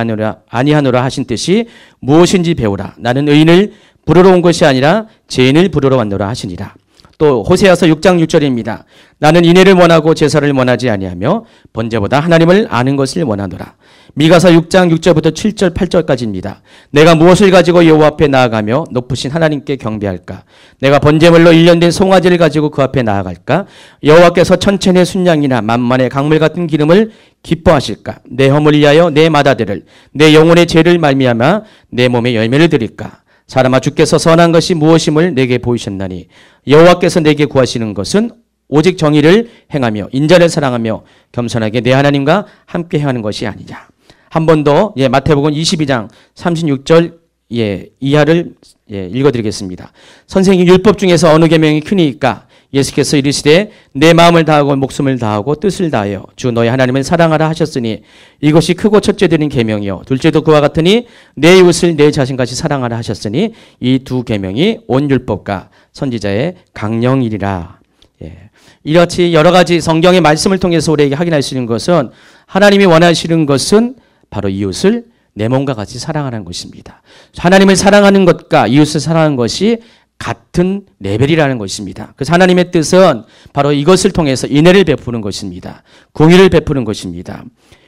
아니하노라 하신 뜻이 무엇인지 배우라. 나는 의인을 부르러 온 것이 아니라 죄인을 부르러 왔노라 하시니라. 또 호세아서 6장 6절입니다. 나는 인애를 원하고 제사를 원하지 아니하며 번제보다 하나님을 아는 것을 원하노라. 미가서 6장 6절부터 7절 8절까지입니다. 내가 무엇을 가지고 여호와 앞에 나아가며 높으신 하나님께 경배할까? 내가 번제물로 1년 된 송아지를 가지고 그 앞에 나아갈까? 여호와께서 천천의 순양이나 만만의 강물 같은 기름을 기뻐하실까? 내 허물 위하여 내 마다들을 내 영혼의 죄를 말미암아 내 몸에 열매를 드릴까? 사람아, 주께서 선한 것이 무엇임을 내게 보이셨나니 여호와께서 내게 구하시는 것은 오직 정의를 행하며 인자를 사랑하며 겸손하게 내 하나님과 함께 행하는 것이 아니냐. 한 번 더 마태복음 22장 36절 이하를 읽어드리겠습니다. 선생님, 율법 중에서 어느 계명이 크니까? 예수께서 이르시되 내 마음을 다하고 목숨을 다하고 뜻을 다하여 주 너희 하나님을 사랑하라 하셨으니 이것이 크고 첫째 드린 계명이요 둘째도 그와 같으니 내 이웃을 내 자신같이 사랑하라 하셨으니 이 두 계명이 온 율법과 선지자의 강령이리라. 이같이 여러 가지 성경의 말씀을 통해서 우리에게 확인할 수 있는 것은 하나님이 원하시는 것은 바로 이웃을 내 몸과 같이 사랑하는 것입니다. 하나님을 사랑하는 것과 이웃을 사랑하는 것이 같은 레벨이라는 것입니다. 그래서 하나님의 뜻은 바로 이것을 통해서 인애를 베푸는 것입니다. 궁일을 베푸는 것입니다.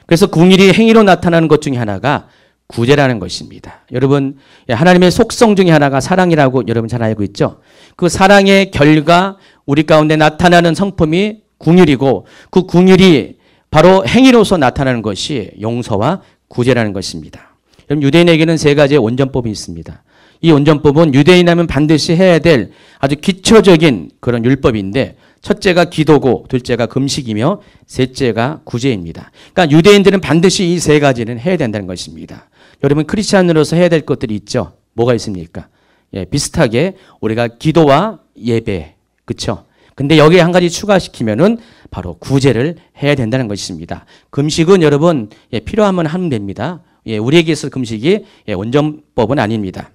그래서 궁일이 행위로 나타나는 것 중에 하나가 구제라는 것입니다. 여러분, 하나님의 속성 중에 하나가 사랑이라고 여러분 잘 알고 있죠? 그 사랑의 결과 우리 가운데 나타나는 성품이 궁일이고 그 궁일이 바로 행위로서 나타나는 것이 용서와 구제라는 것입니다. 여러분, 유대인에게는 세 가지의 온전법이 있습니다. 이 온전법은 유대인이라면 반드시 해야 될 아주 기초적인 그런 율법인데 첫째가 기도고 둘째가 금식이며 셋째가 구제입니다. 그러니까 유대인들은 반드시 이 세 가지는 해야 된다는 것입니다. 여러분, 크리스찬으로서 해야 될 것들이 있죠. 뭐가 있습니까? 비슷하게 우리가 기도와 예배, 그렇죠? 근데 여기에 한 가지 추가시키면은 바로 구제를 해야 된다는 것입니다. 금식은 여러분 필요하면 하면 됩니다. 우리에게 있어서 금식이 온전법은 아닙니다.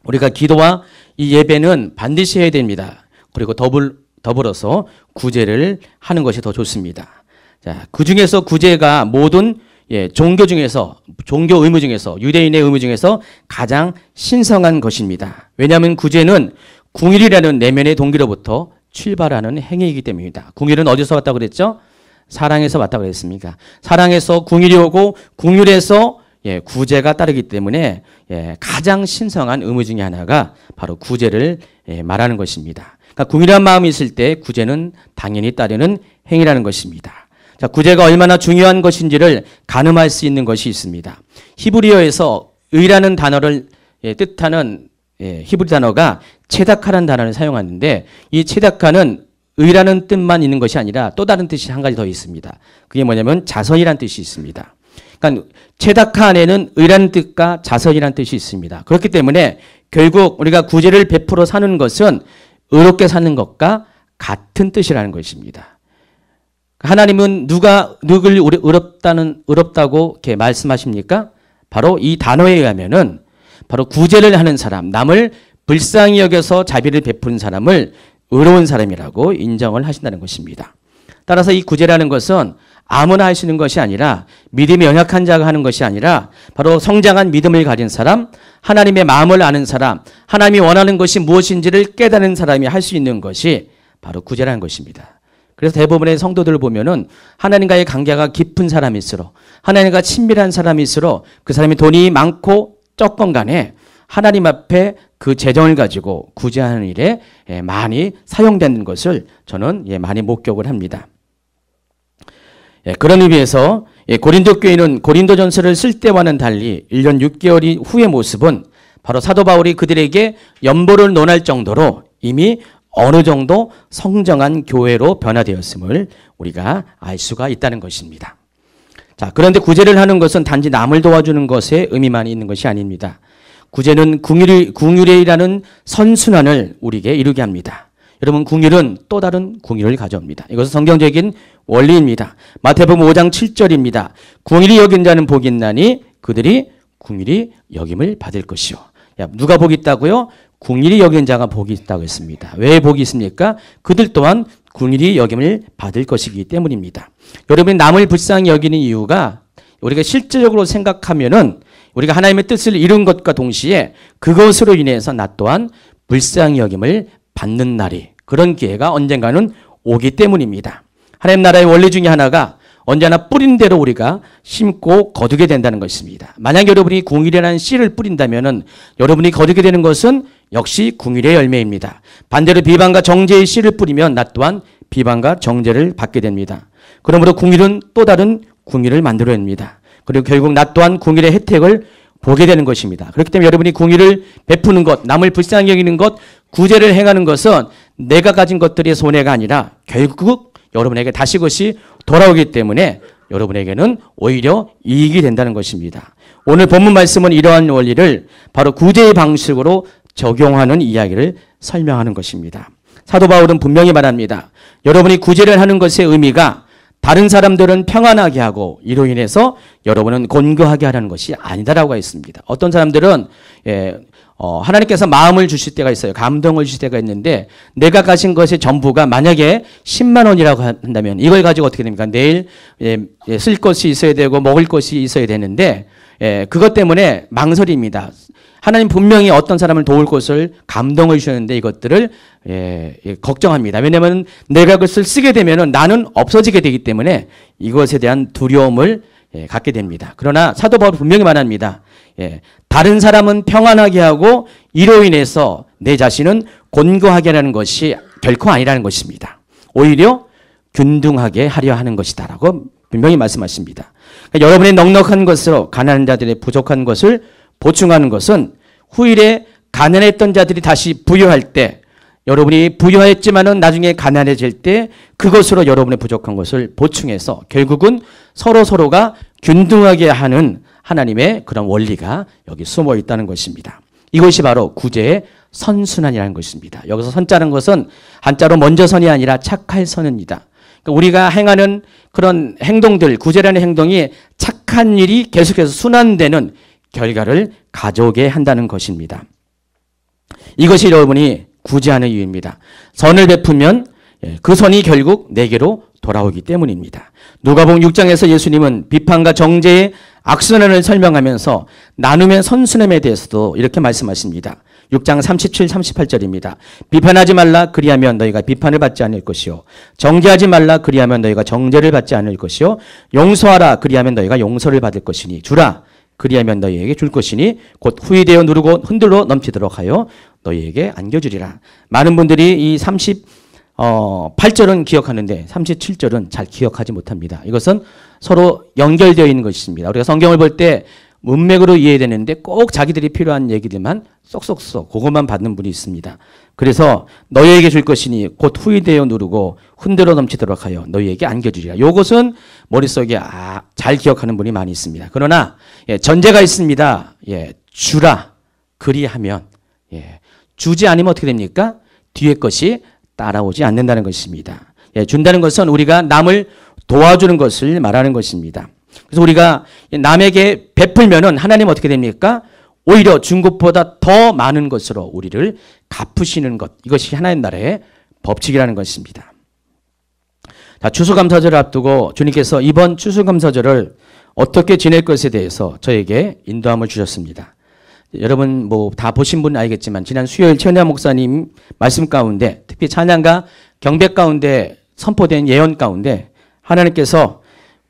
우리가 기도와 이 예배는 반드시 해야 됩니다. 그리고 더불어서 구제를 하는 것이 더 좋습니다. 자, 그 중에서 구제가 모든 종교 의무 중에서 유대인의 의무 중에서 가장 신성한 것입니다. 왜냐하면 구제는 궁일이라는 내면의 동기로부터 출발하는 행위이기 때문입니다. 궁일은 어디서 왔다고 그랬죠? 사랑에서 왔다고 그랬습니까? 사랑에서 궁일이 오고 궁일에서 구제가 따르기 때문에 가장 신성한 의무 중에 하나가 바로 구제를 말하는 것입니다. 그러니까 궁일한 마음이 있을 때 구제는 당연히 따르는 행위라는 것입니다. 자, 구제가 얼마나 중요한 것인지를 가늠할 수 있는 것이 있습니다. 히브리어에서 의라는 단어를 뜻하는 히브리 단어가 체다카라는 단어를 사용하는데 이 체다카는 의라는 뜻만 있는 것이 아니라 또 다른 뜻이 한 가지 더 있습니다. 그게 뭐냐면 자선이라는 뜻이 있습니다. 그러니까 체다카 안에는 의라는 뜻과 자선이라는 뜻이 있습니다. 그렇기 때문에 결국 우리가 구제를 베풀어 사는 것은 의롭게 사는 것과 같은 뜻이라는 것입니다. 하나님은 누굴 의롭다고 이렇게 말씀하십니까? 바로 이 단어에 의하면은 바로 구제를 하는 사람, 남을 불쌍히 여겨서 자비를 베푸는 사람을 의로운 사람이라고 인정을 하신다는 것입니다. 따라서 이 구제라는 것은 아무나 할 수 있는 것이 아니라 믿음이 연약한 자가 하는 것이 아니라 바로 성장한 믿음을 가진 사람, 하나님의 마음을 아는 사람, 하나님이 원하는 것이 무엇인지를 깨달은 사람이 할 수 있는 것이 바로 구제라는 것입니다. 그래서 대부분의 성도들을 보면은 하나님과의 관계가 깊은 사람일수록 하나님과 친밀한 사람일수록 그 사람이 돈이 많고 적건 간에 하나님 앞에 그 재정을 가지고 구제하는 일에 많이 사용되는 것을 저는 많이 목격을 합니다. 그런 의미에서 고린도 교회는 고린도전서를 쓸 때와는 달리 1년 6개월 후의 모습은 바로 사도 바울이 그들에게 연보를 논할 정도로 이미 어느 정도 성정한 교회로 변화되었음을 우리가 알 수가 있다는 것입니다. 자, 그런데 구제를 하는 것은 단지 남을 도와주는 것에 의미만 있는 것이 아닙니다. 구제는 궁율이라는 선순환을 우리에게 이루게 합니다. 여러분, 궁율은 또 다른 궁율을 가져옵니다. 이것은 성경적인 원리입니다. 마태복음 5장 7절입니다. 궁율이 여긴 자는 복이 있나니 그들이 궁율이 여김을 받을 것이요. 야, 누가 복이 있다고요? 궁율이 여긴 자가 복이 있다고 했습니다. 왜 복이 있습니까? 그들 또한 궁율이 여김을 받을 것이기 때문입니다. 여러분이 남을 불쌍히 여기는 이유가 우리가 실제적으로 생각하면은 우리가 하나님의 뜻을 이룬 것과 동시에 그것으로 인해서 나 또한 불쌍히 여김을 받는 날이, 그런 기회가 언젠가는 오기 때문입니다. 하나님 나라의 원리 중에 하나가 언제나 뿌린 대로 우리가 심고 거두게 된다는 것입니다. 만약 여러분이 궁일이라는 씨를 뿌린다면은 여러분이 거두게 되는 것은 역시 궁일의 열매입니다. 반대로 비방과 정죄의 씨를 뿌리면 나 또한 비방과 정죄를 받게 됩니다. 그러므로 궁일은 또 다른 궁일을 만들어냅니다. 그리고 결국 나 또한 궁일의 혜택을 보게 되는 것입니다. 그렇기 때문에 여러분이 궁일을 베푸는 것, 남을 불쌍히 여기는 것, 구제를 행하는 것은 내가 가진 것들의 손해가 아니라 결국 여러분에게 다시 그것이 돌아오기 때문에 여러분에게는 오히려 이익이 된다는 것입니다. 오늘 본문 말씀은 이러한 원리를 바로 구제의 방식으로 적용하는 이야기를 설명하는 것입니다. 사도 바울은 분명히 말합니다. 여러분이 구제를 하는 것의 의미가 다른 사람들은 평안하게 하고 이로 인해서 여러분은 곤고하게 하라는 것이 아니다라고 했습니다. 어떤 사람들은 하나님께서 마음을 주실 때가 있어요. 감동을 주실 때가 있는데 내가 가진 것의 전부가 만약에 10만 원이라고 한다면 이걸 가지고 어떻게 됩니까? 내일 쓸 것이 있어야 되고 먹을 것이 있어야 되는데 그것 때문에 망설입니다. 하나님 분명히 어떤 사람을 도울 것을 감동을 주셨는데 이것들을 걱정합니다. 왜냐하면 내가 그것을 쓰게 되면 나는 없어지게 되기 때문에 이것에 대한 두려움을 갖게 됩니다. 그러나 사도 바울은 분명히 말합니다. 다른 사람은 평안하게 하고 이로 인해서 내 자신은 곤고하게 하는 것이 결코 아니라는 것입니다. 오히려 균등하게 하려 하는 것이다라고 분명히 말씀하십니다. 그러니까 여러분의 넉넉한 것으로 가난한 자들의 부족한 것을 보충하는 것은 후일에 가난했던 자들이 다시 부유할 때 여러분이 부유했지만은 나중에 가난해질 때 그것으로 여러분의 부족한 것을 보충해서 결국은 서로가 균등하게 하는 하나님의 그런 원리가 여기 숨어 있다는 것입니다. 이것이 바로 구제의 선순환이라는 것입니다. 여기서 선자는 것은 한자로 먼저 선이 아니라 착할 선입니다. 그러니까 우리가 행하는 그런 행동들, 구제라는 행동이 착한 일이 계속해서 순환되는 결과를 가져오게 한다는 것입니다. 이것이 여러분이 구제하는 이유입니다. 선을 베푸면 그 선이 결국 내게로 돌아오기 때문입니다. 누가복음 6장에서 예수님은 비판과 정죄의 악순환을 설명하면서 나눔의 선순환에 대해서도 이렇게 말씀하십니다. 6장 37, 38절입니다. 비판하지 말라 그리하면 너희가 비판을 받지 않을 것이요 정죄하지 말라 그리하면 너희가 정죄를 받지 않을 것이요 용서하라 그리하면 너희가 용서를 받을 것이니 주라 그리하면 너희에게 줄 것이니 곧 후이되어 누르고 흔들러 넘치도록 하여 너희에게 안겨주리라. 많은 분들이 이 38절은 기억하는데 37절은 잘 기억하지 못합니다. 이것은 서로 연결되어 있는 것입니다. 우리가 성경을 볼 때 문맥으로 이해되는데 꼭 자기들이 필요한 얘기들만 쏙쏙쏙 그것만 받는 분이 있습니다. 그래서 너희에게 줄 것이니 곧 후이되어 누르고 흔들어 넘치도록 하여 너희에게 안겨주리라. 이것은 머릿속에 잘 기억하는 분이 많이 있습니다. 그러나 전제가 있습니다. 주라 그리하면 주지 않으면 어떻게 됩니까? 뒤에 것이 따라오지 않는다는 것입니다. 준다는 것은 우리가 남을 도와주는 것을 말하는 것입니다. 그래서 우리가 남에게 베풀면은 하나님 어떻게 됩니까? 오히려 준 것보다 더 많은 것으로 우리를 갚으시는 것. 이것이 하나님 나라의 법칙이라는 것입니다. 자, 추수감사절을 앞두고 주님께서 이번 추수감사절을 어떻게 지낼 것에 대해서 저에게 인도함을 주셨습니다. 여러분 뭐 다 보신 분은 알겠지만 지난 수요일 최은하 목사님 말씀 가운데 특히 찬양과 경배 가운데 선포된 예언 가운데 하나님께서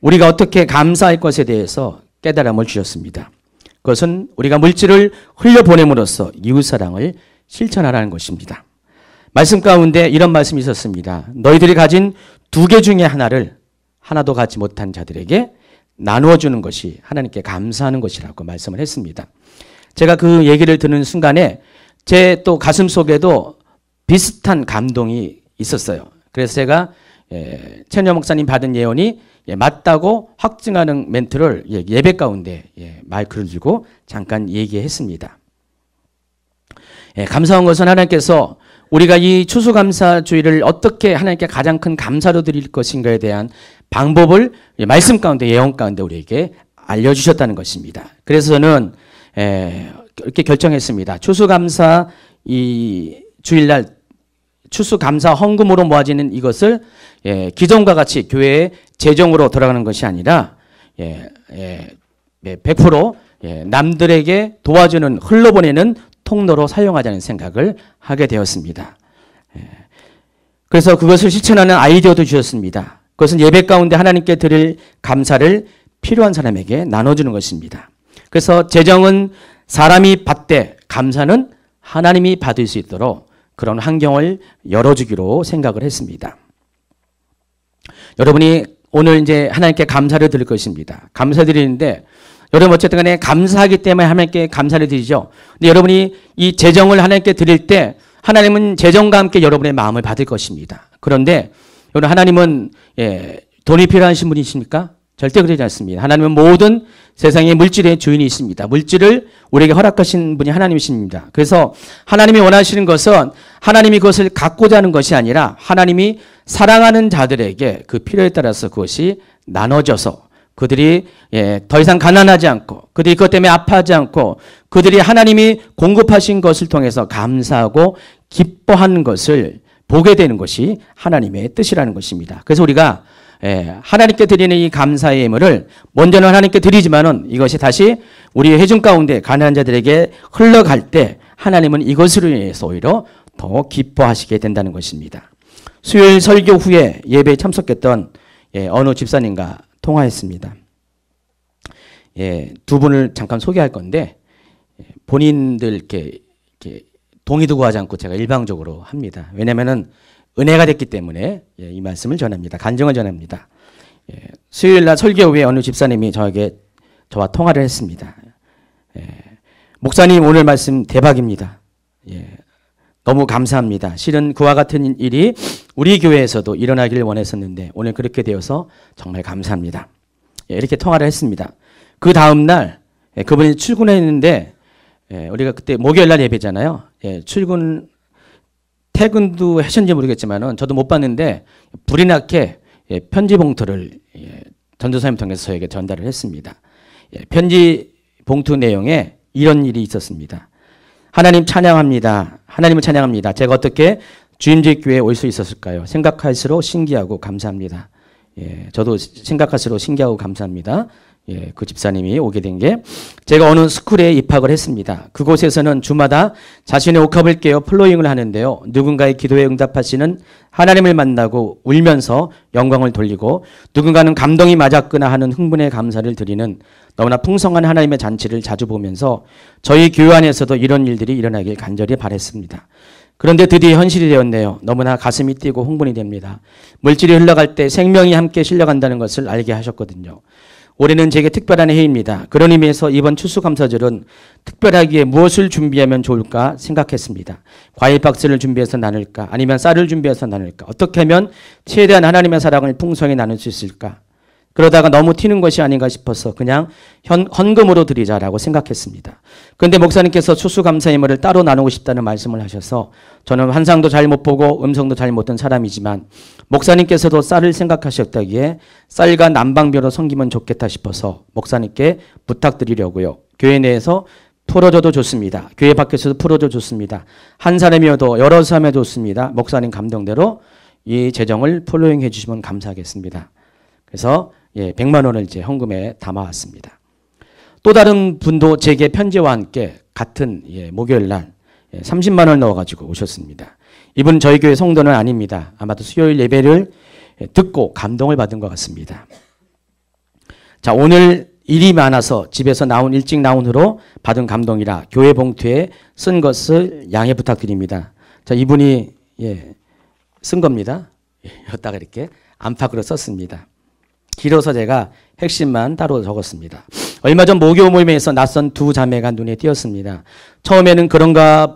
우리가 어떻게 감사할 것에 대해서 깨달음을 주셨습니다. 그것은 우리가 물질을 흘려보냄으로써 이웃사랑을 실천하라는 것입니다. 말씀 가운데 이런 말씀이 있었습니다. 너희들이 가진 2개 중에 하나를 하나도 갖지 못한 자들에게 나누어 주는 것이 하나님께 감사하는 것이라고 말씀을 했습니다. 제가 그 얘기를 듣는 순간에 제 또 가슴 속에도 비슷한 감동이 있었어요. 그래서 제가 최은하 목사님 받은 예언이 맞다고 확증하는 멘트를 예배 가운데 마이크를 들고 잠깐 얘기했습니다. 감사한 것은 하나님께서 우리가 이 추수감사주의를 어떻게 하나님께 가장 큰 감사로 드릴 것인가에 대한 방법을 말씀 가운데 예언 가운데 우리에게 알려주셨다는 것입니다. 그래서 저는 이렇게 결정했습니다. 추수감사 이 주일날 추수감사 헌금으로 모아지는 이것을 기존과 같이 교회의 재정으로 들어가는 것이 아니라 100% 남들에게 도와주는 흘러보내는 통로로 사용하자는 생각을 하게 되었습니다. 그래서 그것을 실천하는 아이디어도 주셨습니다. 그것은 예배 가운데 하나님께 드릴 감사를 필요한 사람에게 나눠주는 것입니다. 그래서 재정은 사람이 받되 감사는 하나님이 받을 수 있도록 그런 환경을 열어주기로 생각을 했습니다. 여러분이 오늘 이제 하나님께 감사를 드릴 것입니다. 감사드리는데 여러분 어쨌든 간에 감사하기 때문에 하나님께 감사를 드리죠. 근데 여러분이 이 재정을 하나님께 드릴 때 하나님은 재정과 함께 여러분의 마음을 받을 것입니다. 그런데 여러분 하나님은 돈이 필요하신 분이십니까? 절대 그러지 않습니다. 하나님은 모든 세상의 물질의 주인이 있습니다. 물질을 우리에게 허락하신 분이 하나님이십니다. 그래서 하나님이 원하시는 것은 하나님이 그것을 갖고자 하는 것이 아니라 하나님이 사랑하는 자들에게 그 필요에 따라서 그것이 나눠져서 그들이 더 이상 가난하지 않고 그들이 그것 때문에 아파하지 않고 그들이 하나님이 공급하신 것을 통해서 감사하고 기뻐하는 것을 보게 되는 것이 하나님의 뜻이라는 것입니다. 그래서 우리가 하나님께 드리는 이 감사의 예물을 먼저는 하나님께 드리지만은 이것이 다시 우리 회중 가운데 가난한 자들에게 흘러갈 때 하나님은 이것으로 인해서 오히려 더 기뻐하시게 된다는 것입니다. 수요일 설교 후에 예배에 참석했던 어느 집사님과 통화했습니다. 두 분을 잠깐 소개할 건데 본인들 이렇게 동의도 구하지 않고 제가 일방적으로 합니다. 왜냐하면은 은혜가 됐기 때문에 이 말씀을 전합니다. 간증을 전합니다. 수요일 날 설교 후에 어느 집사님이 저와 통화를 했습니다. 목사님 오늘 말씀 대박입니다. 너무 감사합니다. 실은 그와 같은 일이 우리 교회에서도 일어나기를 원했었는데 오늘 그렇게 되어서 정말 감사합니다. 이렇게 통화를 했습니다. 그 다음 날 그분이 출근했는데 우리가 그때 목요일 날 예배잖아요. 퇴근도 하셨는지 모르겠지만은 저도 못 봤는데 불이 나게 편지 봉투를 전도사님 통해서 저에게 전달을 했습니다. 편지 봉투 내용에 이런 일이 있었습니다. 하나님 찬양합니다. 하나님을 찬양합니다. 제가 어떻게 주임직 교회에 올 수 있었을까요? 생각할수록 신기하고 감사합니다. 저도 생각할수록 신기하고 감사합니다. 예, 그 집사님이 오게 된 게 제가 어느 스쿨에 입학을 했습니다. 그곳에서는 주마다 자신의 옥합을 깨어 플로잉을 하는데요. 누군가의 기도에 응답하시는 하나님을 만나고 울면서 영광을 돌리고 누군가는 감동이 맞았거나 하는 흥분의 감사를 드리는 너무나 풍성한 하나님의 잔치를 자주 보면서 저희 교회 안에서도 이런 일들이 일어나길 간절히 바랬습니다. 그런데 드디어 현실이 되었네요. 너무나 가슴이 뛰고 흥분이 됩니다. 물질이 흘러갈 때 생명이 함께 실려간다는 것을 알게 하셨거든요. 올해는 제게 특별한 해입니다. 그런 의미에서 이번 추수감사절은 특별하게 무엇을 준비하면 좋을까 생각했습니다. 과일 박스를 준비해서 나눌까? 아니면 쌀을 준비해서 나눌까? 어떻게 하면 최대한 하나님의 사랑을 풍성히 나눌 수 있을까? 그러다가 너무 튀는 것이 아닌가 싶어서 그냥 헌금으로 드리자라고 생각했습니다. 그런데 목사님께서 추수감사 예물을 따로 나누고 싶다는 말씀을 하셔서 저는 환상도 잘 못 보고 음성도 잘 못 듣는 사람이지만 목사님께서도 쌀을 생각하셨다기에 쌀과 난방비로 섬기면 좋겠다 싶어서 목사님께 부탁드리려고요. 교회 내에서 풀어줘도 좋습니다. 교회 밖에서도 풀어줘도 좋습니다. 한 사람이어도 여러 사람에도 좋습니다. 목사님 감동대로 이 재정을 플로잉해 주시면 감사하겠습니다. 그래서 100만 원을 이제 헌금에 담아왔습니다. 또 다른 분도 제게 편지와 함께 같은 목요일 날 30만 원을 넣어가지고 오셨습니다. 이분은 저희 교회 성도는 아닙니다. 아마도 수요일 예배를 듣고 감동을 받은 것 같습니다. 자, 오늘 일이 많아서 집에서 일찍 나온 후로 받은 감동이라 교회 봉투에 쓴 것을 양해 부탁드립니다. 자, 이분이 쓴 겁니다. 여기다가 이렇게 안팎으로 썼습니다. 길어서 제가 핵심만 따로 적었습니다. 얼마 전 모교 모임에서 낯선 두 자매가 눈에 띄었습니다. 처음에는 그런가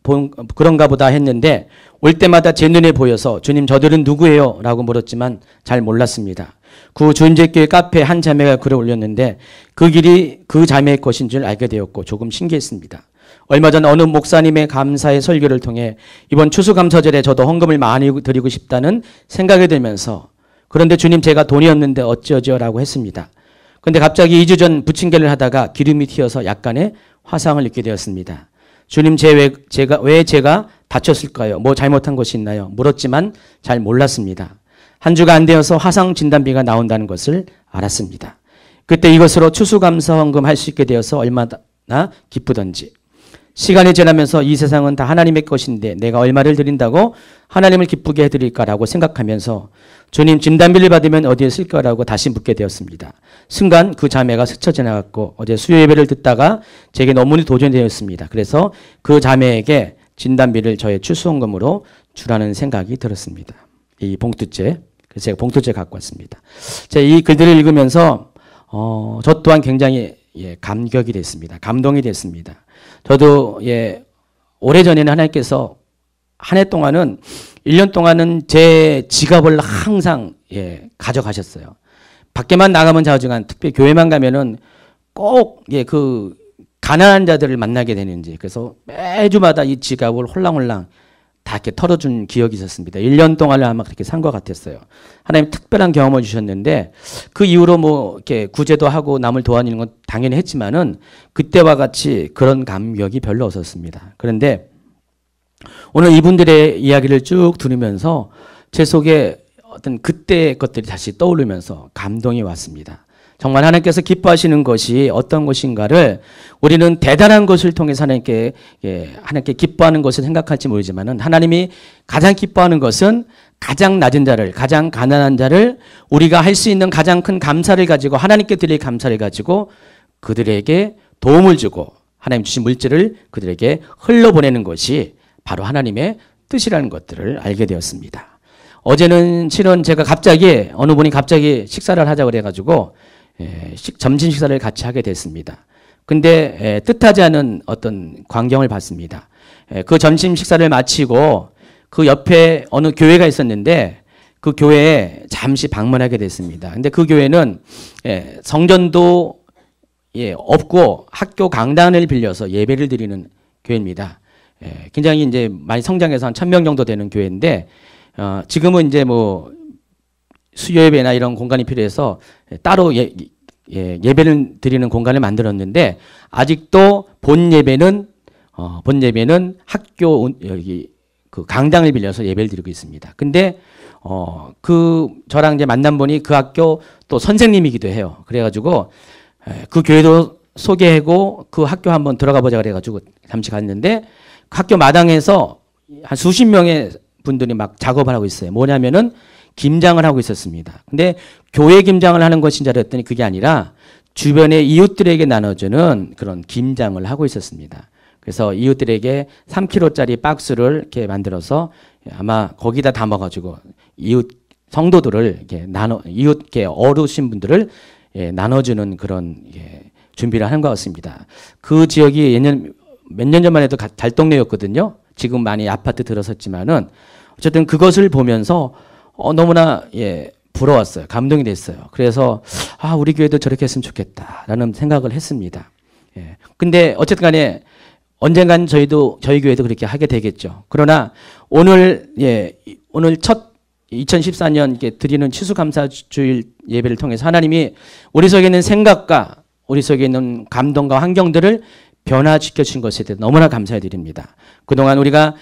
보다 했는데 올 때마다 제 눈에 보여서 주님 저들은 누구예요? 라고 물었지만 잘 몰랐습니다. 그 주인제교회 카페에 한 자매가 글을 올렸는데 그 길이 그 자매의 것인 줄 알게 되었고 조금 신기했습니다. 얼마 전 어느 목사님의 감사의 설교를 통해 이번 추수감사절에 저도 헌금을 많이 드리고 싶다는 생각이 들면서 그런데 주님 제가 돈이 없는데 어쩌죠? 라고 했습니다. 그런데 갑자기 2주 전 부침개를 하다가 기름이 튀어서 약간의 화상을 입게 되었습니다. 주님 왜 제가 다쳤을까요? 뭐 잘못한 것이 있나요? 물었지만 잘 몰랐습니다. 한 주가 안 되어서 화상 진단비가 나온다는 것을 알았습니다. 그때 이것으로 추수감사 헌금 할 수 있게 되어서 얼마나 기쁘던지. 시간이 지나면서 이 세상은 다 하나님의 것인데 내가 얼마를 드린다고 하나님을 기쁘게 해드릴까라고 생각하면서 주님 진단비를 받으면 어디에 쓸까라고 다시 묻게 되었습니다. 순간 그 자매가 스쳐 지나갔고 어제 수요 예배를 듣다가 제게 너무 도전되었습니다. 그래서 그 자매에게 진단비를 저의 추수헌금으로 주라는 생각이 들었습니다. 이 봉투째, 그래서 제가 봉투째 갖고 왔습니다. 제가 이 글들을 읽으면서 저 또한 굉장히 감격이 됐습니다. 감동이 됐습니다. 저도 오래전에는 하나님께서 한 해 동안은 1년 동안은 제 지갑을 항상 가져가셨어요. 밖에만 나가면 자주간 특별히 교회만 가면은 꼭 그 가난한 자들을 만나게 되는지 그래서 매주마다 이 지갑을 홀랑홀랑 다 이렇게 털어준 기억이 있었습니다. 1년 동안을 아마 그렇게 산 것 같았어요. 하나님 특별한 경험을 주셨는데 그 이후로 뭐 이렇게 구제도 하고 남을 도와주는 건 당연히 했지만은 그때와 같이 그런 감격이 별로 없었습니다. 그런데 오늘 이분들의 이야기를 쭉 들으면서 제 속에 어떤 그때의 것들이 다시 떠오르면서 감동이 왔습니다. 정말 하나님께서 기뻐하시는 것이 어떤 것인가를 우리는 대단한 것을 통해서 하나님께 기뻐하는 것을 생각할지 모르지만은 하나님이 가장 기뻐하는 것은 가장 낮은 자를, 가장 가난한 자를 우리가 할 수 있는 가장 큰 감사를 가지고 하나님께 드릴 감사를 가지고 그들에게 도움을 주고 하나님 주신 물질을 그들에게 흘러보내는 것이 바로 하나님의 뜻이라는 것들을 알게 되었습니다. 어제는 실은 제가 갑자기 어느 분이 갑자기 식사를 하자고 그래가지고 점심 식사를 같이 하게 됐습니다. 근데 뜻하지 않은 어떤 광경을 봤습니다. 그 점심 식사를 마치고 그 옆에 어느 교회가 있었는데 그 교회에 잠시 방문하게 됐습니다. 근데 그 교회는 성전도 없고 학교 강단을 빌려서 예배를 드리는 교회입니다. 굉장히 이제 많이 성장해서 한 1000명 정도 되는 교회인데 지금은 이제 뭐 수요예배나 이런 공간이 필요해서 따로 예배를 드리는 공간을 만들었는데 아직도 본 예배는 학교 여기 그 강당을 빌려서 예배를 드리고 있습니다. 근데 저랑 이제 만난 분이 그 학교 또 선생님이기도 해요. 그래가지고 그 교회도 소개하고 그 학교 한번 들어가 보자 그래가지고 잠시 갔는데 그 학교 마당에서 한 수십 명의 분들이 막 작업을 하고 있어요. 뭐냐면은 김장을 하고 있었습니다. 근데 교회 김장을 하는 것인 줄 알았더니 그게 아니라 주변의 이웃들에게 나눠주는 그런 김장을 하고 있었습니다. 그래서 이웃들에게 3kg짜리 박스를 이렇게 만들어서 아마 거기다 담아가지고 이웃 성도들을 이렇게 이웃 어르신 분들을 나눠주는 그런 준비를 하는 것 같습니다. 그 지역이 몇 년 전만 해도 달동네였거든요. 지금 많이 아파트 들어섰지만은 어쨌든 그것을 보면서 너무나 부러웠어요. 감동이 됐어요. 그래서 우리 교회도 저렇게 했으면 좋겠다라는 생각을 했습니다. 근데 어쨌든 간에 언젠간 저희 교회도 그렇게 하게 되겠죠. 그러나 오늘 첫 2014년 드리는 추수감사주일 예배를 통해서 하나님이 우리 속에 있는 생각과 우리 속에 있는 감동과 환경들을 변화시켜 주신 것에 대해 너무나 감사드립니다. 그동안 우리가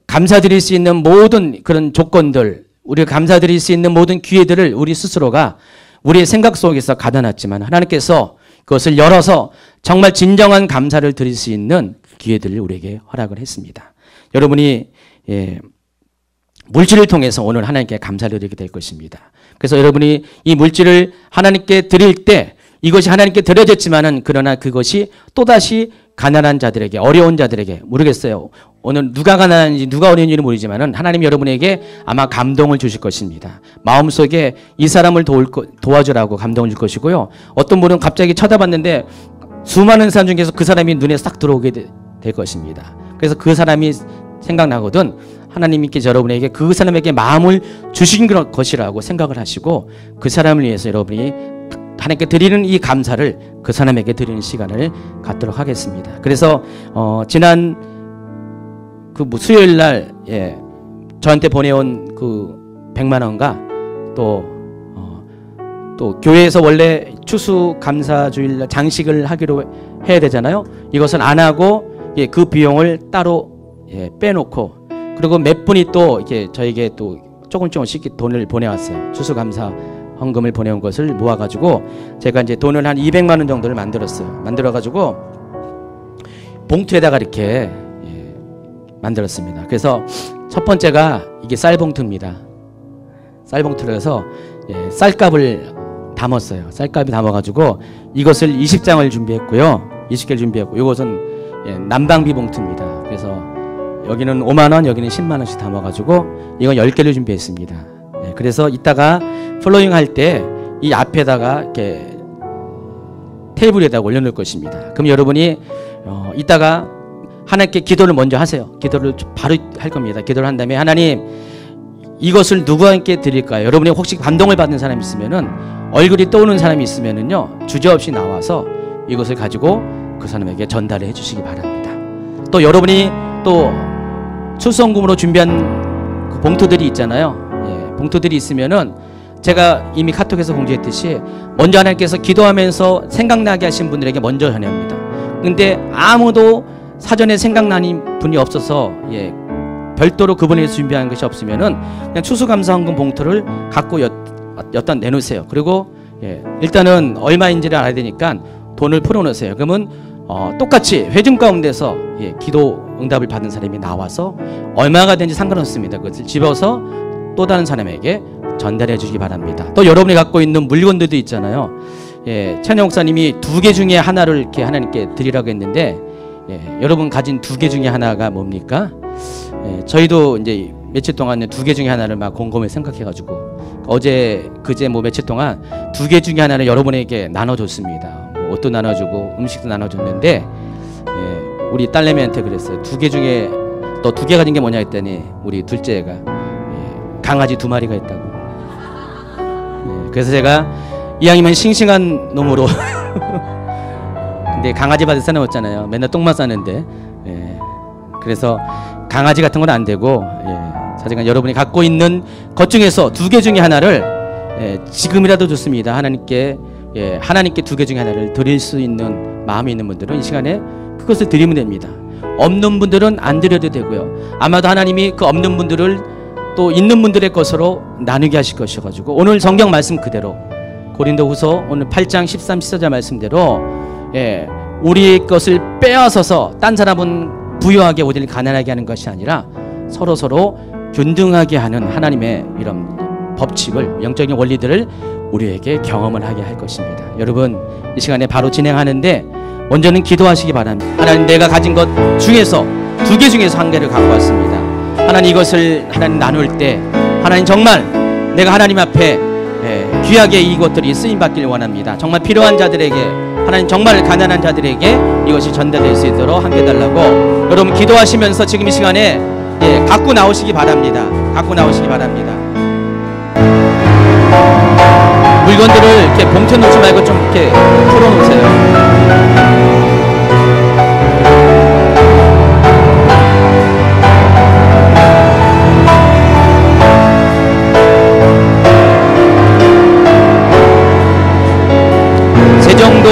감사드릴 수 있는 모든 그런 조건들, 우리가 감사드릴 수 있는 모든 기회들을 우리 스스로가 우리의 생각 속에서 가둬놨지만 하나님께서 그것을 열어서 정말 진정한 감사를 드릴 수 있는 기회들을 우리에게 허락을 했습니다. 여러분이 물질을 통해서 오늘 하나님께 감사를 드리게 될 것입니다. 그래서 여러분이 이 물질을 하나님께 드릴 때 이것이 하나님께 드려졌지만은 그러나 그것이 또다시 가난한 자들에게 어려운 자들에게 모르겠어요. 오늘 누가 가난한지 누가 어려운지는 모르지만은 하나님 여러분에게 아마 감동을 주실 것입니다. 마음속에 이 사람을 도와주라고 감동을 줄 것이고요. 어떤 분은 갑자기 쳐다봤는데 수많은 사람 중에서 그 사람이 눈에 싹 들어오게 될 것입니다. 그래서 그 사람이 생각나거든 하나님께서 여러분에게 그 사람에게 마음을 주신 것이라고 생각을 하시고 그 사람을 위해서 여러분이 하나님께 드리는 이 감사를 그 사람에게 드리는 시간을 갖도록 하겠습니다. 그래서 지난 수요일 날 저한테 보내온 그 100만 원과 또 교회에서 원래 추수감사주일 날 장식을 하기로 해야 되잖아요. 이것은 안 하고 그 비용을 따로 빼놓고 그리고 몇 분이 또 저에게 또 조금씩 돈을 보내왔어요. 추수감사 헌금을 보내온 것을 모아가지고 제가 이제 돈을 한 200만 원 정도를 만들었어요. 만들어가지고 봉투에다가 이렇게 만들었습니다. 그래서 첫 번째가 이게 쌀봉투입니다. 쌀봉투를 해서 쌀값을 담았어요. 쌀값이 담아가지고 이것을 20장을 준비했고요. 20개를 준비했고 이것은 난방비 봉투입니다. 그래서 여기는 5만 원, 여기는 10만 원씩 담아가지고 이건 10개를 준비했습니다. 그래서 이따가 플로잉 할 때 이 앞에다가 이렇게 테이블에다가 올려놓을 것입니다. 그럼 여러분이 이따가 하나님께 기도를 먼저 하세요. 기도를 바로 할 겁니다. 기도를 한 다음에 하나님 이것을 누구한테 드릴까요? 여러분이 혹시 감동을 받는 사람이 있으면은 얼굴이 떠오르는 사람이 있으면은요 주저없이 나와서 이것을 가지고 그 사람에게 전달해 주시기 바랍니다. 또 여러분이 또 출성금으로 준비한 그 봉투들이 있잖아요. 봉투들이 있으면은 제가 이미 카톡에서 공지했듯이 먼저 하나님께서 기도하면서 생각나게 하신 분들에게 먼저 전합니다. 근데 아무도 사전에 생각나는 분이 없어서 별도로 그분을 위해서 준비하는 것이 없으면은 그냥 추수감사헌금 봉투를 갖고 여기다 내놓으세요. 그리고 일단은 얼마인지를 알아야 되니까 돈을 풀어놓으세요. 그러면 똑같이 회중 가운데서 기도 응답을 받은 사람이 나와서 얼마가 되는지 상관없습니다. 그것을 집어서 또 다른 사람에게 전달해 주시기 바랍니다. 또 여러분이 갖고 있는 물건들도 있잖아요. 찬영 목사님이 2개 중에 하나를 이렇게 하나님께 드리라고 했는데 여러분 가진 2개 중에 하나가 뭡니까? 저희도 이제 며칠 동안 2개 중에 하나를 막 곰곰이 생각해가지고 어제 그제 며칠 동안 2개 중에 하나를 여러분에게 나눠줬습니다. 옷도 나눠주고 음식도 나눠줬는데 우리 딸내미한테 그랬어요. 2개 중에 너 2개 가진 게 뭐냐 했더니 우리 둘째가 강아지 2마리가 있다고. 그래서 제가 이왕이면 싱싱한 놈으로 근데 강아지 밭에 싸놓았잖아요. 맨날 똥만 싸는데 그래서 강아지 같은 건 안 되고 사실은 여러분이 갖고 있는 것 중에서 2개 중에 하나를 지금이라도 좋습니다. 하나님께 2개 중에 하나를 드릴 수 있는 마음이 있는 분들은 이 시간에 그것을 드리면 됩니다. 없는 분들은 안 드려도 되고요. 아마도 하나님이 그 없는 분들을 또 있는 분들의 것으로 나누게 하실 것이어가지고 오늘 성경 말씀 그대로 고린도후서 오늘 8장 13, 14절 말씀대로 우리의 것을 빼앗아서 딴 사람은 부유하게 우리를 가난하게 하는 것이 아니라 서로 균등하게 하는 하나님의 이런 법칙을, 영적인 원리들을 우리에게 경험을 하게 할 것입니다. 여러분, 이 시간에 바로 진행하는데 먼저는 기도하시기 바랍니다. 하나님, 내가 가진 것 중에서 2개 중에서 1개를 갖고 왔습니다. 하나님, 이것을 하나님 나눌 때 하나님 정말 내가 하나님 앞에 귀하게 이것들이 쓰임받길 원합니다. 정말 필요한 자들에게, 하나님 정말 가난한 자들에게 이것이 전달될 수 있도록 함께 해달라고 여러분 기도하시면서 지금 이 시간에 갖고 나오시기 바랍니다. 갖고 나오시기 바랍니다. 물건들을 이렇게 봉투에 놓지 말고 좀 이렇게 풀어놓으세요. 세정도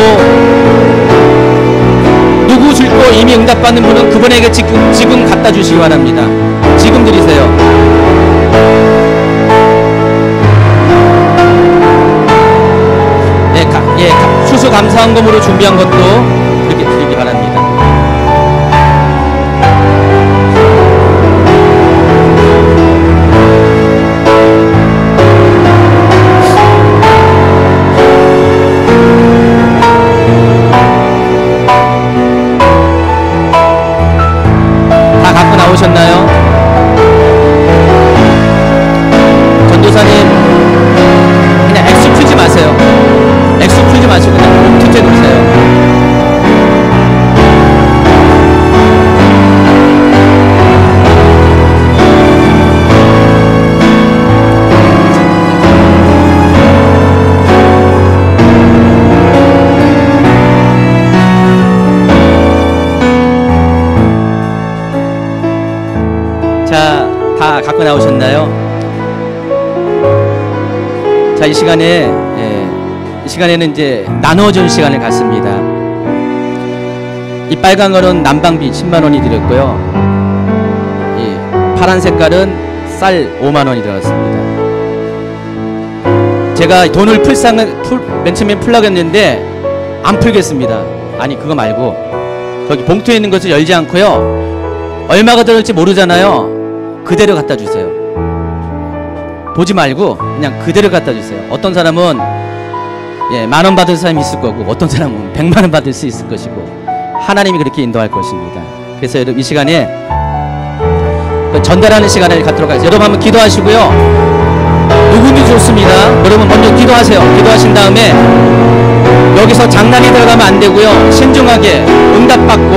누구 줄 거 이미 응답받는 분은 그분에게 지금 갖다 주시기 바랍니다. 지금 드리세요. 추수감사헌금으로 준비한 것도 이렇게 드리기 바랍니다. 다 갖고 나오셨나요? 전도사님, 그냥 액수 풀지 마세요. 액수 풀지 마시고 그냥 봉투째 놓으세요. 자, 다 갖고 나오셨나요? 자, 이 시간에는 이제 나눠준 시간을 갖습니다. 이 빨간 거는 난방비 10만 원이 들었고요. 이 파란 색깔은 쌀 5만 원이 들어갔습니다. 제가 돈을 맨 처음에 풀려고 했는데 안 풀겠습니다. 아니, 그거 말고 저기 봉투에 있는 것을 열지 않고요, 얼마가 들을지 모르잖아요. 그대로 갖다 주세요. 보지 말고 그냥 그대로 갖다 주세요. 어떤 사람은 10,000원 받을 사람이 있을 거고, 어떤 사람은 100만 원 받을 수 있을 것이고, 하나님이 그렇게 인도할 것입니다. 그래서 여러분 이 시간에 전달하는 시간을 갖도록 하겠습니다. 여러분 한번 기도하시고요. 누구든지 좋습니다. 여러분 먼저 기도하세요. 기도하신 다음에 여기서 장난이 들어가면 안 되고요. 신중하게 응답받고,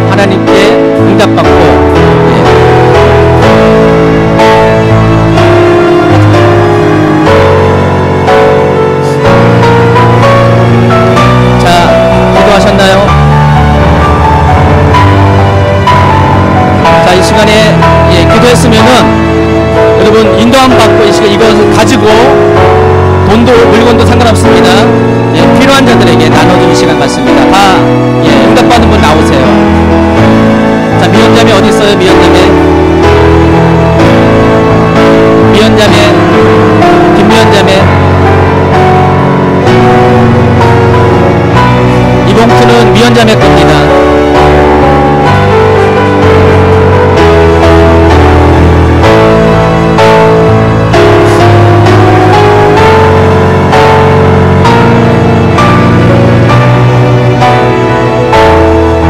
하나님께 응답받고, 하셨나요? 자, 이 시간에 기도했으면은 여러분 인도함 받고 이 시간 이것을 가지고 돈도 물건도 상관없습니다. 필요한 자들에게 나눠주는 시간 같습니다. 다 응답받는 분 나오세요. 자, 미연자매 어디 있어요? 미연자매 김미연자매. 이 봉투는 미연자매 겁니다.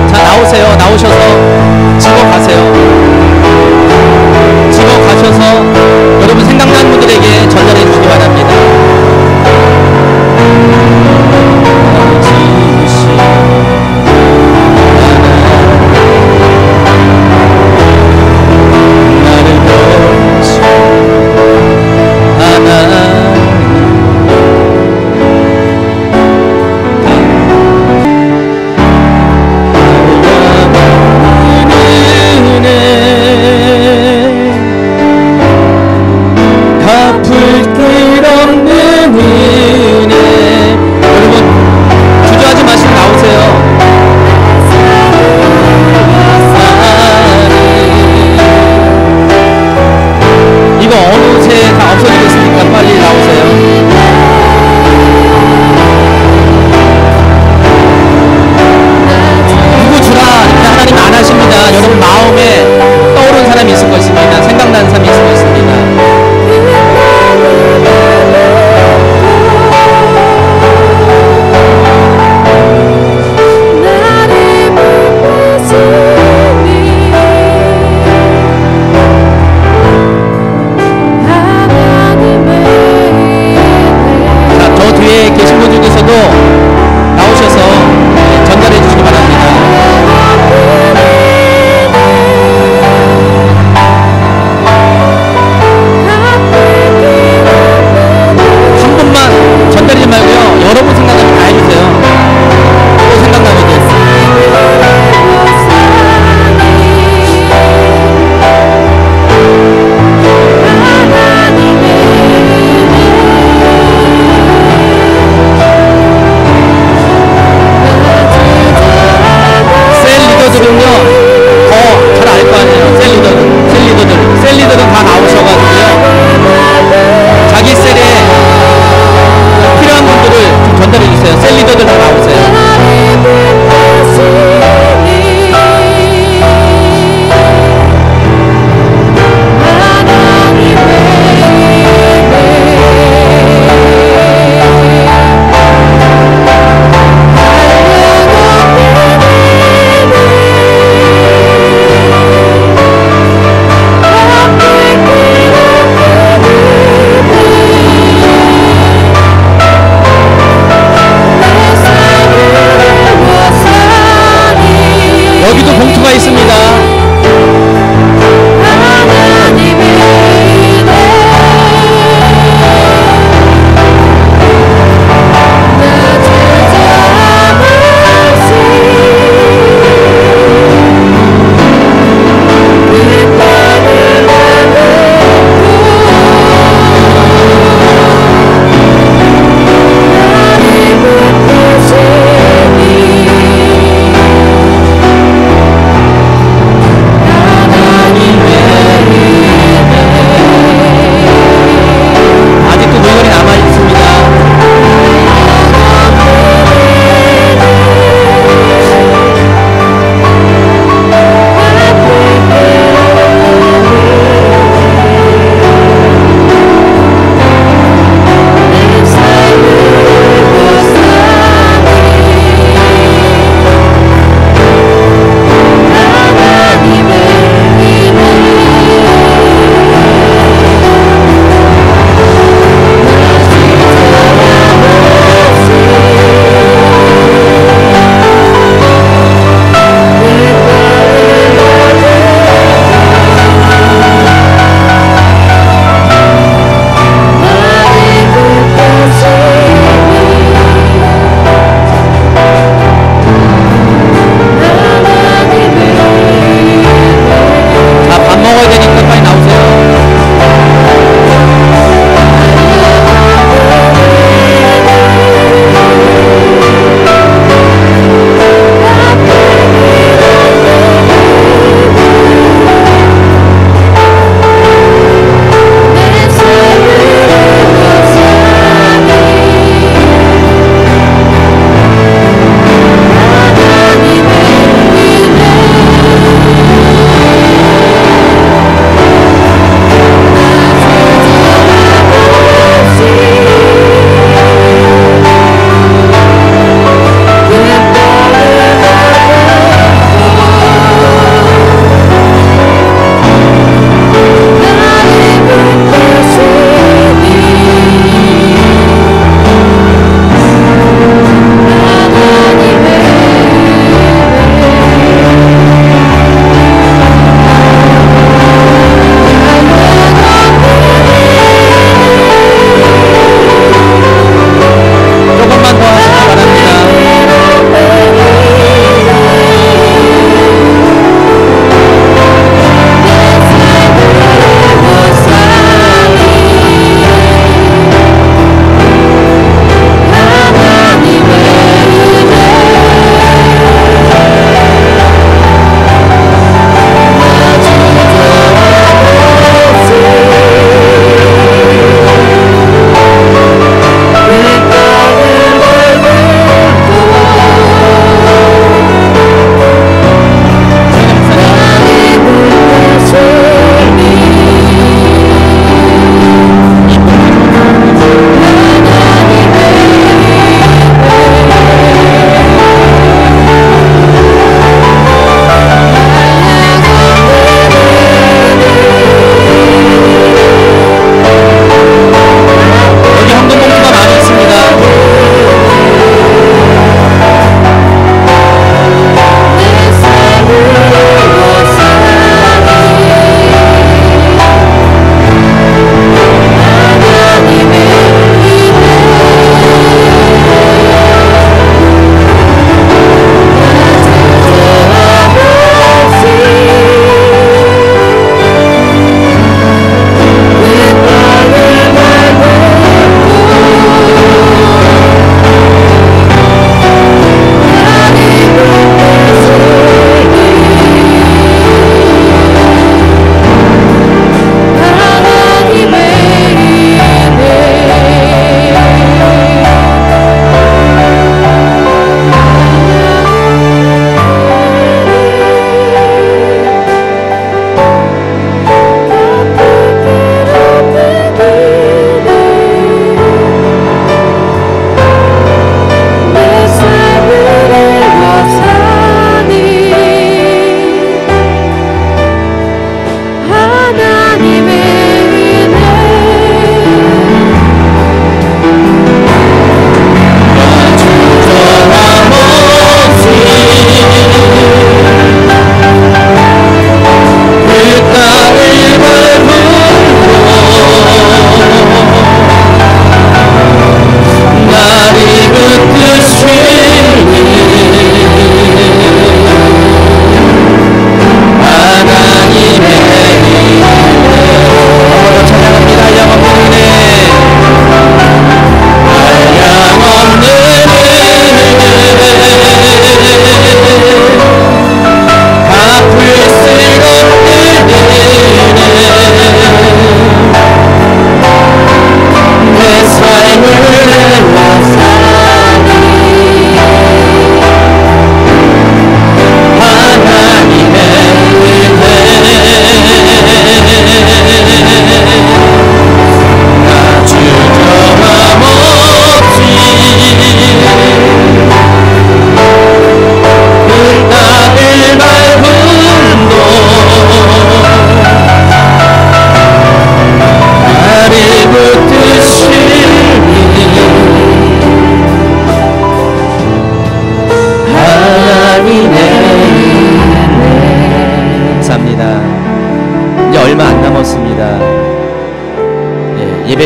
자, 나오세요. 나오셔서 집어 가세요. 집어 가셔서 여러분 생각나는 분들에게 전달해 주시기 바랍니다.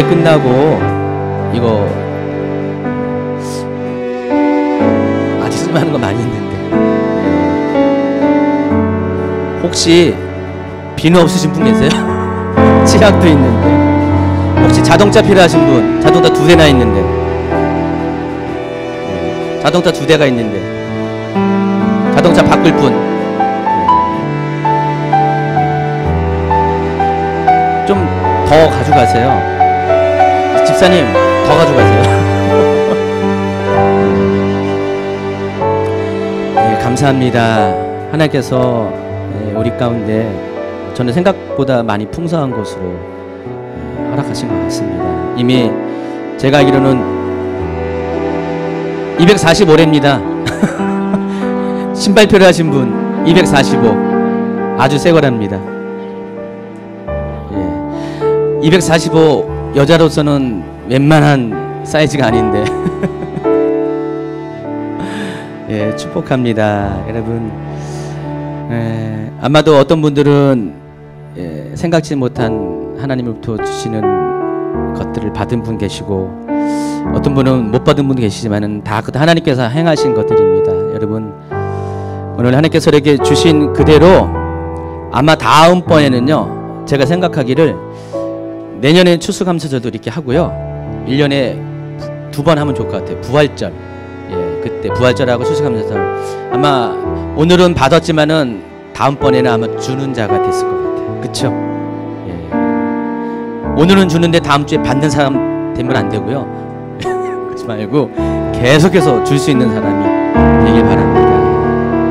끝나고 이거 아직 쓸만한 거 많이 있는데 혹시 비누 없으신 분 계세요? 치약도 있는데 혹시 자동차 필요하신 분? 자동차 2대나 있는데 자동차 2대가 있는데 자동차 바꿀 분 좀 더 가져가세요. 집사님 더 가져가세요. 네, 감사합니다. 하나님께서 우리 가운데 저는 생각보다 많이 풍성한 것으로 허락하신 것 같습니다. 이미 제가 알기로는 245래입니다. 신발 필요하신 분 245 아주 새 거랍니다. 245 여자로서는 웬만한 사이즈가 아닌데 예, 축복합니다. 여러분 아마도 어떤 분들은 생각지 못한 하나님으로부터 주시는 것들을 받은 분 계시고 어떤 분은 못 받은 분 계시지만은 다 하나님께서 행하신 것들입니다. 여러분 오늘 하나님께서 이렇게 주신 그대로 아마 다음번에는요 제가 생각하기를 내년에 추수감사절도 이렇게 하고요 1년에 2번 하면 좋을 것 같아요. 부활절 그때 부활절하고 추수감사절 아마 오늘은 받았지만은 다음번에는 아마 주는 자가 됐을 것 같아요. 그쵸? 오늘은 주는데 다음 주에 받는 사람 되면 안 되고요. 그러지 말고 계속해서 줄 수 있는 사람이